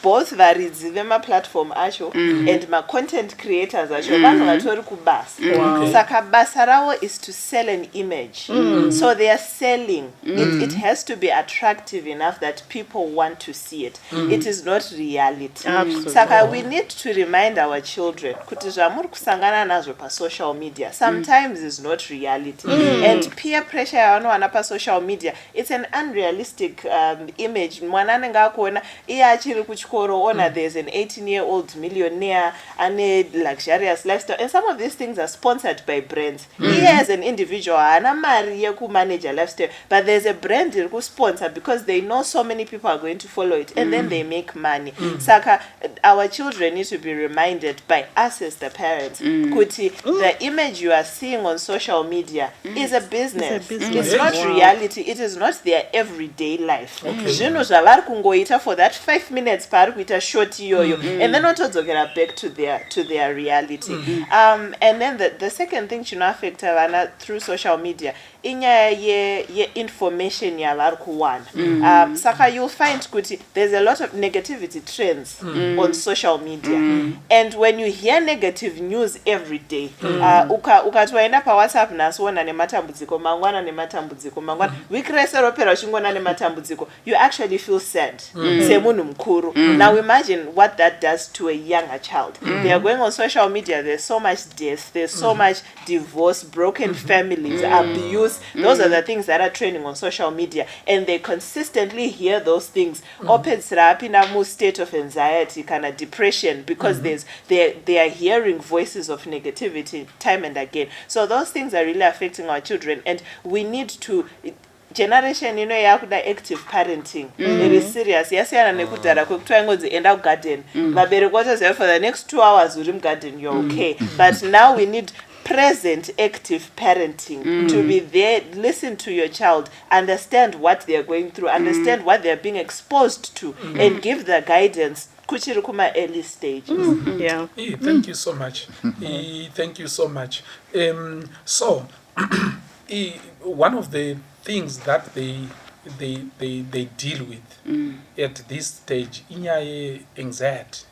Both varidzi vemaplatform acho and ma-content creators acho vanhu vatori kubasa. Saka basa ravo is to sell an image. So they are selling. It has to be attractive enough that people want to see it. It is not reality. Saka we need to remind our children kuti zvamuri kusangana nazvo social media sometimes is not reality. And peer pressure yavanowana pasocial media, it's an unrealistic image. Mwana anenge akuona iye achiri kuchikoro ona there's an 18-year-old millionaire ane luxurious lifestyle and some of these things are sponsored by brands. He as an individual haana mari yekumanage a lifestyle but there's a brand iri kusponsor because they know so many people are going to follow it and then they make money. Saka our children need to be reminded by us as the parents kuti the image you are seeing on social media is a business. It's not reality. It is not their everyday life. Zvinhu zvavari kungoita for that 5 minutes paari kuita short iyoyo and then otodzokera back to their reality. And then the second thing chinoaffecta vana through social media inyaya ye-information yavari kuwana. Saka you'll find kuti there's a lot of negativity trends on social media. And when you hear negative news every day, ukatoenda paWhatsApp nasiona nematambudziko mangwana nematambudziko mangwana wiki rese ropera uchingona nematambudziko, you actually feel sad semunhu mukuru. Now imagine what that does to a younger child. They are going on social media, there's so much death, there's so much divorce, broken families, abuse. Those are the things that are trending on social media and they consistently hear those things. Opedzera apinda mu state of anxiety kana depression because they are hearing voices of negativity time and again. So those things are really affecting our children and we need to generation yakuda active parenting. It is serious. Yasiyana nekudhara kwekutwa ingodzi enda kugarden. Vabereki votoziva for the next 2 hours uri mugarden you're okay. But now we need present active parenting to be there, listen to your child, understand what they are going through, understand what they are being exposed to and give the guidance kuchiri kuma early stages. Yeah. Thank you so much. Thank you so much. So one of the things that they deal with at this stage inyaya anxiety,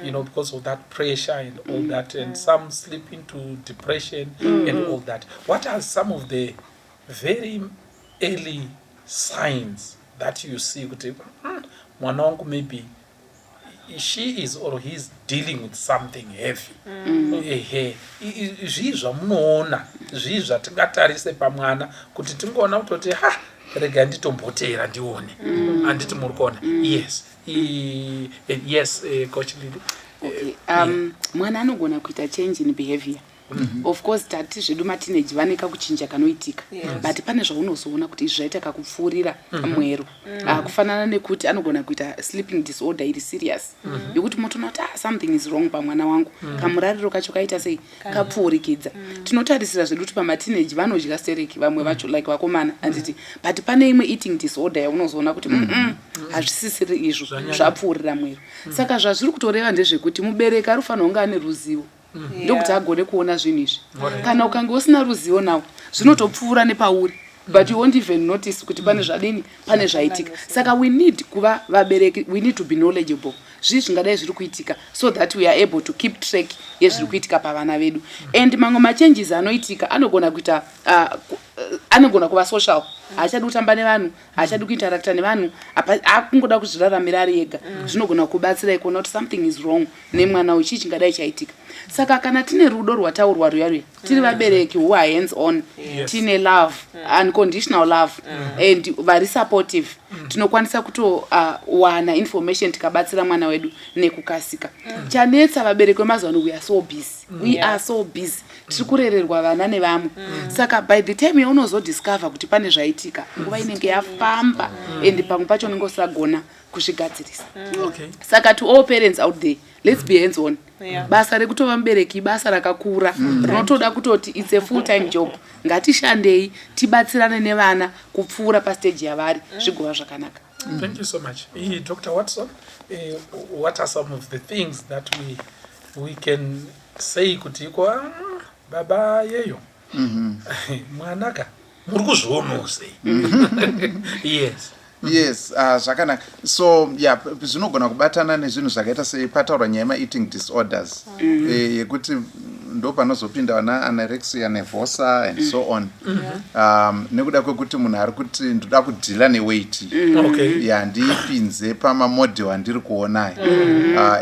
because of that pressure and all that, and some slip into depression and all that. What are some of the very early signs that you see kuti mwana wangu maybe she is or he is dealing with something heavy? Zvii zvamunoona, zvii zvatingatarise pamwana kuti tingoona kutoti rega nditombotera ndione handiti muri kuona? Yes, Coach Lily. Okay. Mwana anogona kuita change in behavior. Of course tati zvedu mateenage vaneka kuchinja kanoitika, but pane zvaunozoona kuti izvi zvaita kakupfuurira mwero. Kufanana nekuti anogona kuita sleeping disorder iri serious yokuti motoona kuti something is wrong pamwana wangu, kamurariro kacho kaita sei kapfuurikidza. Tinotarisira zvedu kuti pamateenage vanodya stereki vamwe vacho like vakomana handiti, but pane imwe eating disorder yaunozoona kuti hazvisisiri izvo zvapfuurira mwero. Saka zvazviri kutoreva ndezvekuti mubereki anofanira kunge ane ruzivo ndokuti agone kuona zvinhu izvi. Kana ukange usina ruzivo nawo zvinotopfuura nepauri but you won't even notice kuti pane zvadini, pane zvaitika. Saka we need kuva vabereki, we need to be knowledgeable zvii zvingadai zviri kuitika so that we are able to keep track yezviri kuitika pavana vedu. And mamwe machanges anoitika anogona kuita anogona kuva social, haachadi kutamba nevanhu, haachadi kuinteracta nevanhu, akungoda kuzviraramira ari ega. Zvinogona kubatsira kuona kuti something is wrong nemwana uchi chingadai chaitika. Saka kana tine rudo rwataurwa ruya tiri vabereki who are hands on, tine love, unconditional love, and very supportive, tinokwanisa kutowana information tikabatsira mwana wedu nekukasika. Chanetsa vabereki vemazuva ano, we are so busy. Tiri kurererwa vana nevamwe. Saka by the time yaunozodiscover kuti pane zvaitika, nguva inenge yafamba and pamwe pacho unenge usagona kuzvigadzirisa. Saka to all parents out there, let's be hands on. Basa rekutova mubereki basa rakakura rinotoda kutoti it's a full time job. Ngatishandei tibatsirane nevana kupfuura pastage yavari zvigova zvakanaka. Thank you so much. Dr. Watson, what are some of the things that we can say kuti kwa baba yeyo mwanaka muri kuzviona sei? Yes, zvakanaka. So yeah, zvinogona kubatana nezvinhu zvakaita sepataurwa nyaya yema-eating disorders, yekuti ndo panozopinda vana anorexia nevhosa and so on. Nekuda kwekuti munhu ari kuti ndoda kudhila neweight, ndipinze pamamodhel andiri kuona,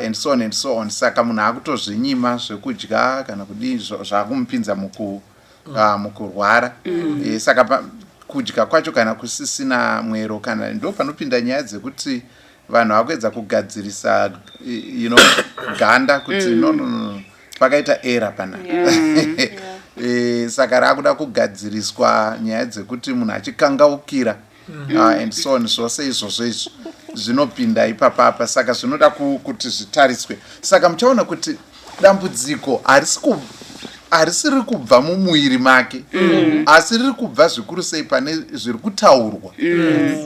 and so on and so on. Saka munhu akutozvinyima zvekudya kana kudii zvakumupinza mukurwara. Saka kudya kwacho kana kusisina mwero, kana ndo panopinda nyaya dzekuti vanhu vakuedza kugadzirisa ganda kuti no pakaita era pana. Saka rakuda kugadziriswa nyaya dzekuti munhu achikangaukira and so on. Zvose izvozvo izvo zvinopinda ipapapa. Saka zvinoda kuti zvitariswe. Saka muchaona kuti dambudziko harisiri kubva mumuviri make, asi riri kubva zvikuru sei pane zviri kutaurwa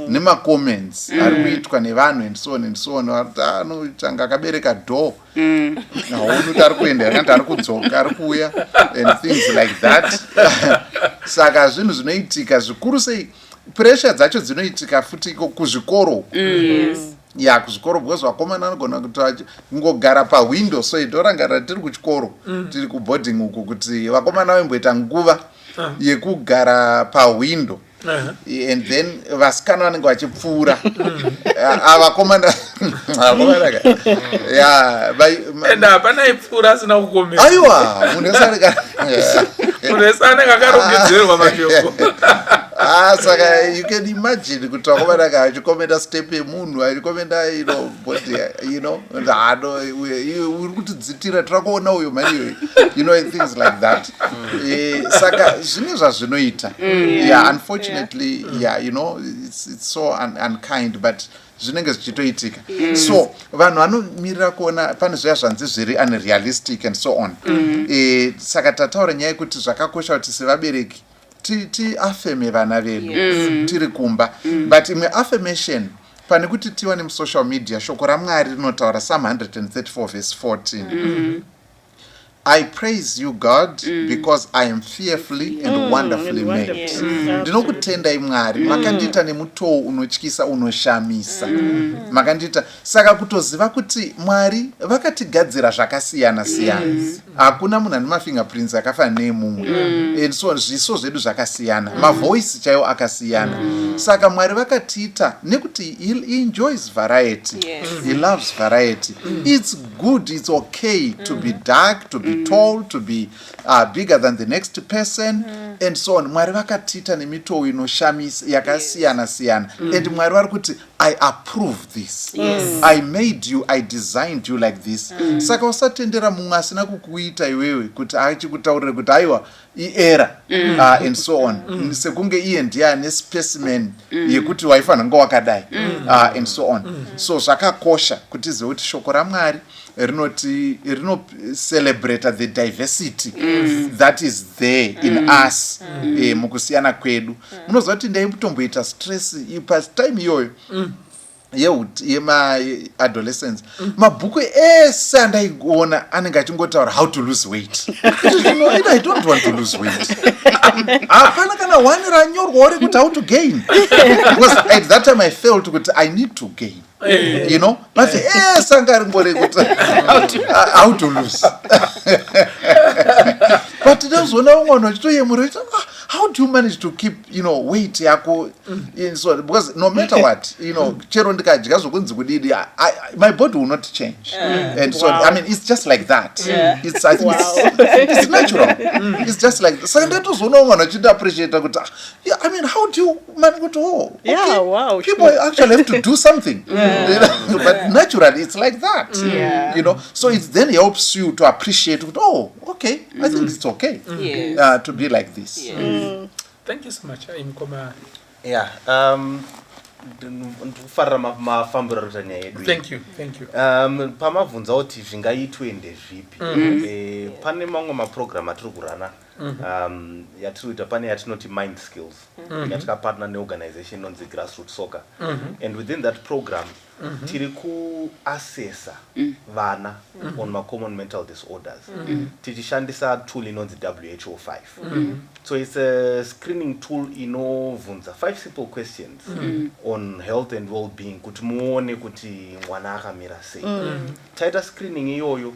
nemacomments ari kuitwa nevanhu and so on and so on. Anotanga akabereka dho, unoti ari kuenda yakati ari kudzoka ari kuuya and things like that. Saka zvinhu zvinoitika zvikuru sei, pressure dzacho dzinoitika futi kuzvikoro. Kuzvikoro because vakomana anogona kuti ngogara pawindow. So idorangarira tiri kuchikoro, tiri kuboarding uku, kuti vakomana vamboita nguva yekugara pawindow, and then vasikana vanenge vachipfuura vakomana and hapana ipfuura asina kukomera. Aiwa, munhu esane kakarongedzerwa mashoko. Saka you can imagine kuti vakomana achikomenda step yemunhu, achikomenda body, uri kutidzitira tirakuona uyo mani, and things like that. Saka zvine zvazvinoita. Unfortunately, it's so unkind, but zvinenge zvichitoitika. So vanhu vanomirira kuona pane zviya zvanzi zviri unrealistic and so on. Saka tataura nyaya yekuti zvakakosha kuti sevabereki tiafeme vana vedu tiri kumba. But imwe affirmation pane kuti tiwane musocial media, shoko raMwari rinotaura Psalm 134 verse 14. I praise you, God, because I am fearfully and wonderfully made. Ndinokutendai Mwari, makandita nemutoo unotyisa unoshamisa. Makandita. Saka kutoziva kuti Mwari vakatigadzira zvakasiyana siyana. Hakuna munhu ane mafingerprints akafanana nemumwe. And so zviso zvedu zvakasiyana. Mavoice chaiwo akasiyana. Saka Mwari vakatiita nekuti he enjoys variety. He loves variety. It's good, it's okay to be dark, to be tall, to be bigger than the next person, and so on. Mwari vakatiita nemitoo inoshamisa yakasiyana siyana. And Mwari vari kuti I approve this. I made you, I designed you like this. Saka usatendera mumwe asina kukuita iwewe kuti achikutaurira kuti aiwa iera and so on. Sekunge iye ndiye ane specimen yekuti waifanira kunge wakadai and so on. So zvakakosha kuti zive kuti shoko raMwari rino celebrate the diversity that is there in us. Mukusiyana kwedu. Munoziva kuti ndaitomboita stress pa time iyoyo yema-adolescence mabhuku ese andaiona anenge achingotaura how to lose weight. I don't want to lose weight. Hapana kana one ranyorwa uri kuti how to gain, because at that time I felt kuti I need to gain. But sangaringore kuti how to lose. But those one wachitoyemura, how do you manage to keep weight yako so, because no matter what chero ndikadya zvokunzi kudidi my body will not change. And so I mean it's just like that. It's I think it's natural. It's just like so ndatozoona vanhu vachida appreciate kuti I mean how do you manage to wow, people actually have to do something. But naturally it's like that. So it then helps you to appreciate okay, I think it's okay to be like this. Thank you so much. Thank you. Pamabvunza kuti zvingaitwe ndezvipi. Pane mamwe maprogram atiri kurana yatiri kuita, pane yatinoti mind skills yatakapartner neorganization inonzi Grassroots Soccer, and within that program tiri kuassessa vana on common mental disorders tichishandisa tool inonzi WHO5. So it's a screening tool inovhunza 5 simple questions on health and well-being kuti muone kuti mwana akamira sei. Taita screening iyoyo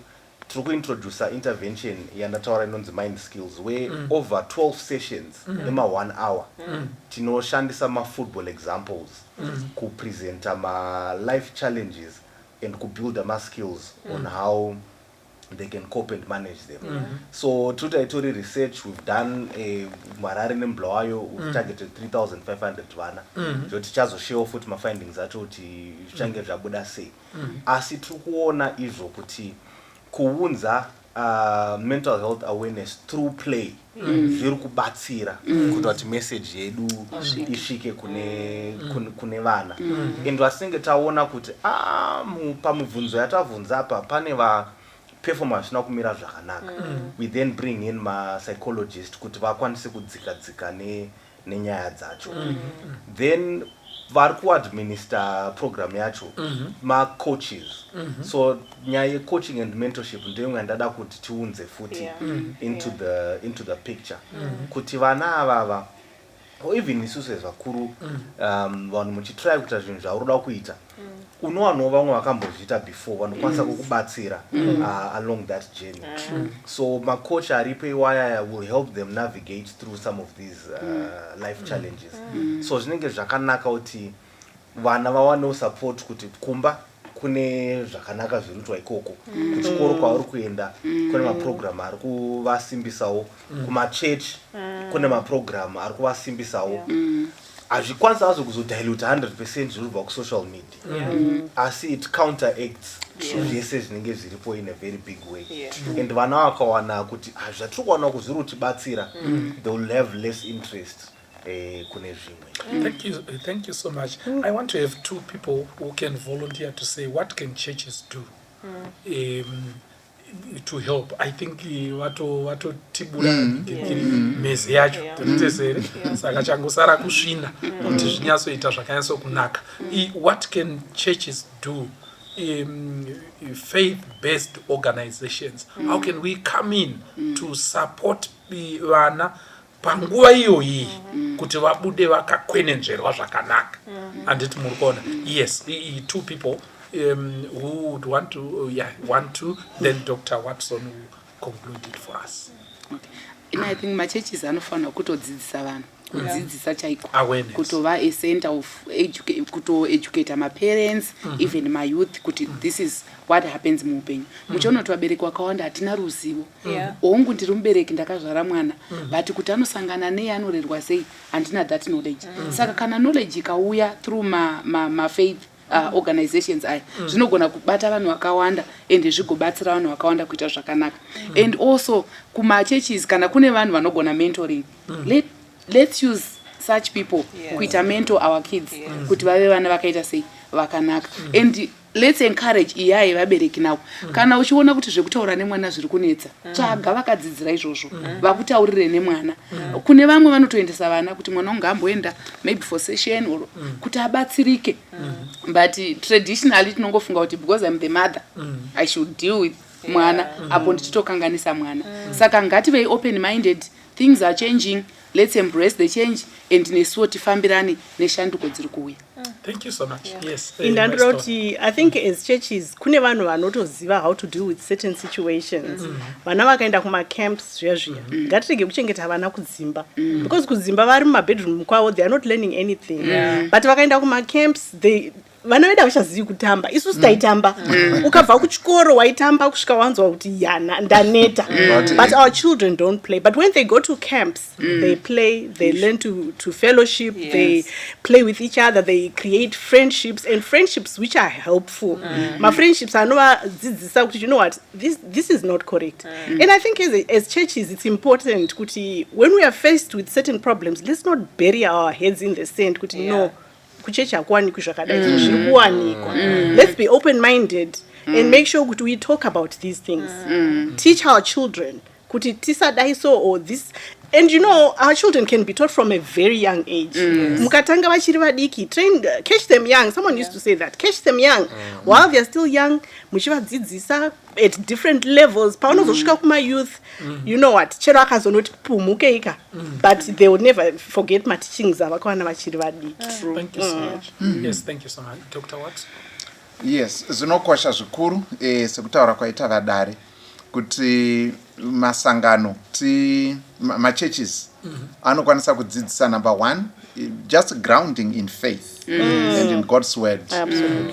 tiri kuintroduce intervention yandataura inonzi mind skills, where over 12 sessions ema 1 hour tinoshandisa football examples kupresenta life challenges and kubuild skills on how they can cope and manage them. So tutaitori research, we've done marari nemblawayo, we've targeted 3,500 vana. So tichazoshare futi mafindings acho kuti zvichange zvabuda sei. Asi tiri kuona izvo kuti kuunza mental health awareness through play zviri kubatsira kuti kuti message yedu isvike kune vana. And vasinge taona kuti pamubvunzo yatavhunza apa pane performance zvina kumira zvakanaka. We then bring in psychologist kuti vakwanise kudzika nenyaya dzacho. Then vari kuadminister program yacho coaches. So nyaya coaching and mentorship ndoimwe ndada kuti tiunze futi into the picture kuti vana avava even isusu zvakuru vanhu muchitry kuita zvinhu zvauroda kuita unowana vamwe vakambozviita before vanokwanisa kukubatsira along that journey. So coach aripo iwaya will help them navigate through some of these life challenges. So zvinenge zvakanaka kuti vana vawanewo support kuti kumba kune zvakanaka zvirutwa ikoko, kuchikoro kwauri kuenda kune maprogram ari kuvasimbisawo, kumachechi kune maprogram ari kuvasimbisawo. Hazvikwanisa hazvo kuzodilute 100% zvirubva kusocial media, asi it counteracts zvese zvinenge zviripo in a very big way. And vana vakawana kuti zvatiri kuwana kuzvirutibatsira, they will have less interest kune zvimwe. Thank you so much. I want to have 2 people who can volunteer to say what can churches do to help. I think wato tibula mezi yacho totesere saka changosara kusvina kuti zvinyasoita zvakanyasa kunaka. What can churches do? Faith-based organizations, how can we come in to support vana panguva iyoyi kuti vabude vakakwenenzverwa zvakanaka? Anditi muri kuona? Yes, 2 people who would want to, then Dr. Watson will conclude it for us. And I think churches anofanira kutodzidzisa vanhu, kudzidzisa chaiko, awareness, kutova a center of kuto-educate parents, even my youth, kuti this is what happens muupenyu. Muchiona kuti vabereki vakawanda hatina ruzivo. Hongu ndiri mubereki ndakazvara mwana, but kuti anosangana neyanorerwa sei handina that knowledge. Saka kana knowledge ikauya through faith organizations aya zvinogona kubata vanhu vakawanda ende zvigobatsira vanhu vakawanda kuita zvakanaka. And also churches kana kune vanhu vanogona mentoring, let's use such people kuita mentor our kids kuti vave vana vakaita sei vakanaka. And let's encourage iyai vabereki navo, kana uchiona kuti zvekutaura nemwana zviri kunetsa, tsvaga vakadzidzira izvozvo vakutaurire nemwana. Kune vamwe vanotoendesa vana kuti mwana wangu amboenda maybe for session or kuti abatsirike but traditionally tinongofunga kuti because I'm the mother I should deal with mwana apo ndichitokanganisa mwana saka ngativei open minded, things are changing, let's embrace the change and nesuwo tifambirane neshanduko dziri kuuya. Thank you so much. Yes. Indandoti, I think as churches kune vanhu vanotoziva how to deal with certain situations. Vana vakaenda kuma camps zviya ngatirege kuchengeta vana kudzimba because kudzimba vari mumabedroom kwavo they are not learning anything. But vakaenda kuma camps vana vedu havachazivi kutamba, isusu taitamba. Ukabva kuchikoro waitamba kusvika wanzwa kuti yana ndaneta. But our children don't play. But when they go to camps, they play, they learn to fellowship, they play with each other, they create friendships, and friendships which are helpful. My friendships are not, you know what, this is not correct. And I think as churches, it's important, when we are faced with certain problems, let's not bury our heads in the sand, no. Let's be open-minded and make sure we talk about these things. Teach our children or this. And you know, our children can be taught from a very young age. Mukatanga vachiri vadiki, catch them young. Someone used to say that, catch them young. While they are still young, muchivadzidzisa at different levels. Paunozosvika kuma youth, you know what, chero akazonoti pumukeika, but they will never forget my teachings avakwana vachiri vadiki. True. Thank you so much. Yes, thank you so much. Dr. Watts? Yes, zvinokosha zvikuru sekutaura kwaita vadare kuti masangano machurches anokwanisa kudzidzisa number one, just grounding in faith and in God's word.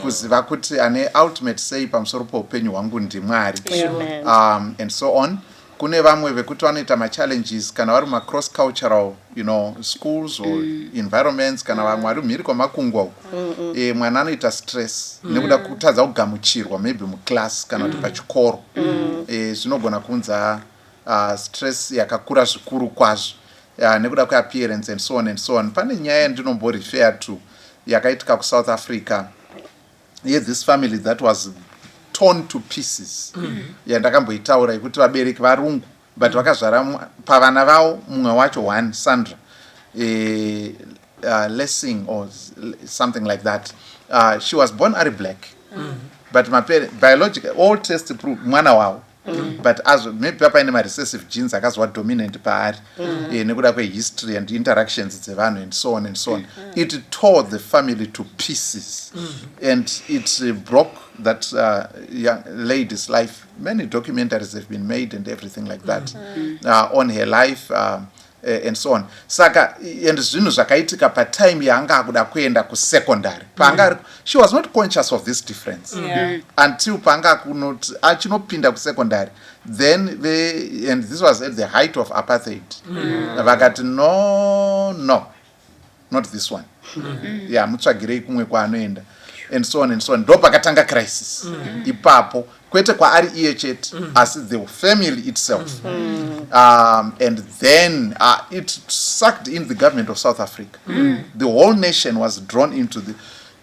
Kuziva kuti ane ultimate say pamusoro poupenyu hwangu ndimwari and so on. Kune vamwe vekuti vanoita machallenges kana vari cross cultural, you know, schools or environments, kana vamwe vari mhiri kwamakungwa uko mwana anoita stress nekuda kutadza kugamuchirwa maybe muclass kana kuti pachikoro zvinogona kunza stress yakakura zvikuru kwazvo nekuda kweappearance and so on and so on. Pane nyaya yandinomborefer to yakaitika kuSouth Africa, this family that was torn to pieces. Yandakamboitaura yekuti vabereki varungu but vakazvara pavana vavo mumwe wacho one Sandra Lessing or something like that. She was born ari black but my biological all tests prove mwana wavo. But as maybe paine recessive genes akazwa dominant paari nekuda kwehistory and interactions dzevanhu and so on and so on. It tore the family to pieces and it broke that young lady's life. Many documentaries have been made and everything like that on her life and so on. Saka and zvinhu zvakaitika patime yaanga akuda kuenda kusecondary. She was not conscious of this difference until panga kunoti achinopinda kusecondary. Then and this was at the height of apartheid. Vakati no, not this one. Mutsvagirei kumwe kwaanoenda and so on and so on. Ndo pakatanga crisis ipapo kwete kwaari iye chete asi the family itself. And then it sucked in the government of South Africa. The whole nation was drawn into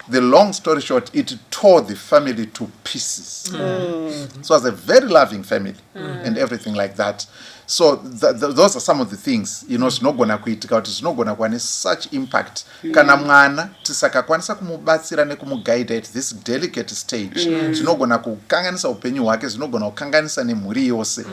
the long story short, it tore the family to pieces. So it was a very loving family and everything like that. So those are some of the things, you know, zvinogona kuitika kuti zvinogona kuva nesuch impact kana mwana tisakakwanisa kumubatsira nekumuguide at this delicate stage zvinogona kukanganisa upenyu hwake, zvinogona kukanganisa nemhuri yose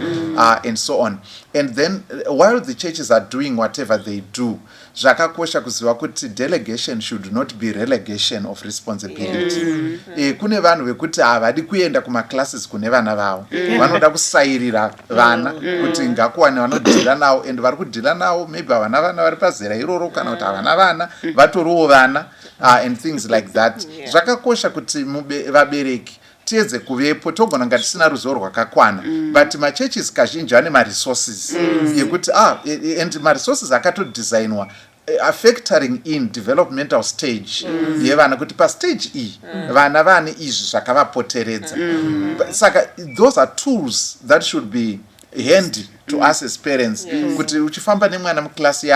and so on. And then while the churches are doing whatever they do, zvakakosha kuziva kuti delegation should not be relegation of responsibility. Kune vanhu vekuti havadi kuenda kumaclasses kune vana vavo, vanoda kusairira vana kuti ngakuwane vanodhila navo, and vari kudhila navo maybe havana vana vari pazera iroro kana kuti havana vana vatoriwo vana and things like that. Zvakakosha kuti vabereki tiedze kuvepo, togona ngati tisina ruzivo rwakakwana but machurches kazhinji ane maresources yekuti and maresources akatodesignwa factoring in developmental stage yevana kuti pastage iyi vana vane izvi zvakavapoteredza. Saka those are tools that should be handy to us as parents kuti uchifamba nemwana muklasi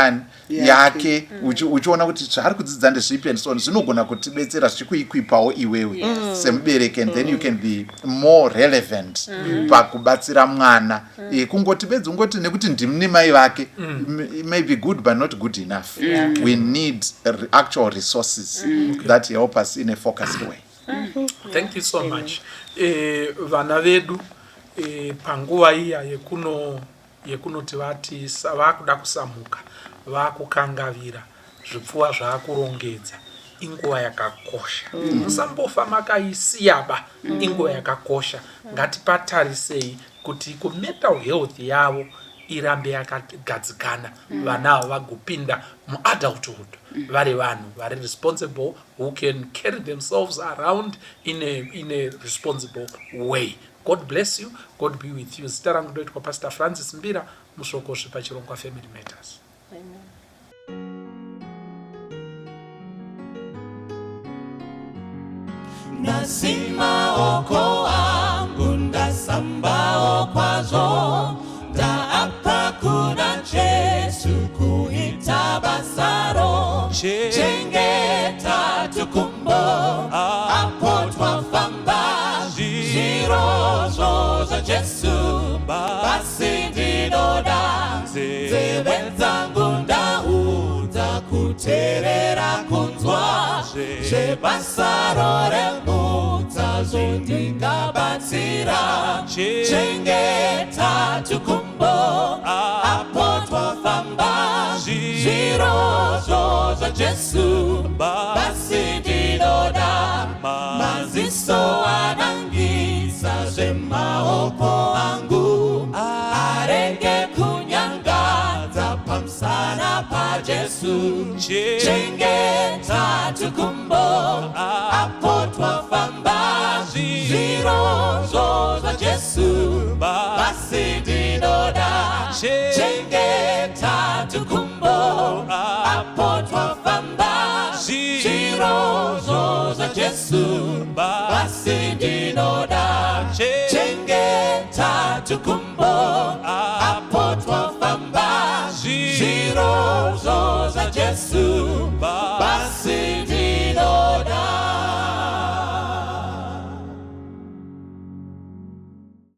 yake uchiona kuti zvaari kudzidza ndezvipi and so on zvinogona kutibetsera zvichikuikwipawo iwewe semubereki, and then you can be more relevant pakubatsira mwana. Kungoti bedzi ungoti nekuti ndimi mai vake may be good but not good enough. We need actual resources that help us in a focused way. Thank you so much. Vana vedu panguva iya yekunoti vati vakuda kusamuka, vakukangavira zvipfuwa zvaakurongedza, inguva yakakosha. Musambofa makaisiyaba, inguva yakakosha. Ngatipatarisei kuti mental health yavo irambe yakagadzikana, vana ava vagopinda muadulthood vari vanhu vari responsible, who can carry themselves around in a responsible way. God bless you. God be with you. Zita rangu ndoitwa Pastor Francis Mbira, mushokozve pachirongwa Family Matters. Amen. Nasimaoko angu ndasambao kwazvo, ndaapa kuna Jesu kuita basaro. Chengeta tukumbo apo twafamba, zvirozvo za Jesu basi ndinoda. Nzeve dzangu ndaudza kuteerera kunzwa, zvebasaro remudza zvondingabatsira. Chengeta tukumbo apo twafamba, zvirozvo za Jesu basi ndinoda. Maziso anangisa zvemaoko angu, arenge kunyangadza pamusana paJesu. Chengeta tukumbo apo twafamba, zvirozvo za Jesu basi ndinoda. Chengeta tukumbo apo twafamba, zvirozvo za Jesu basi ndinoda. Chengeta tukumbo apo twafamba, zvirozvo za Jesu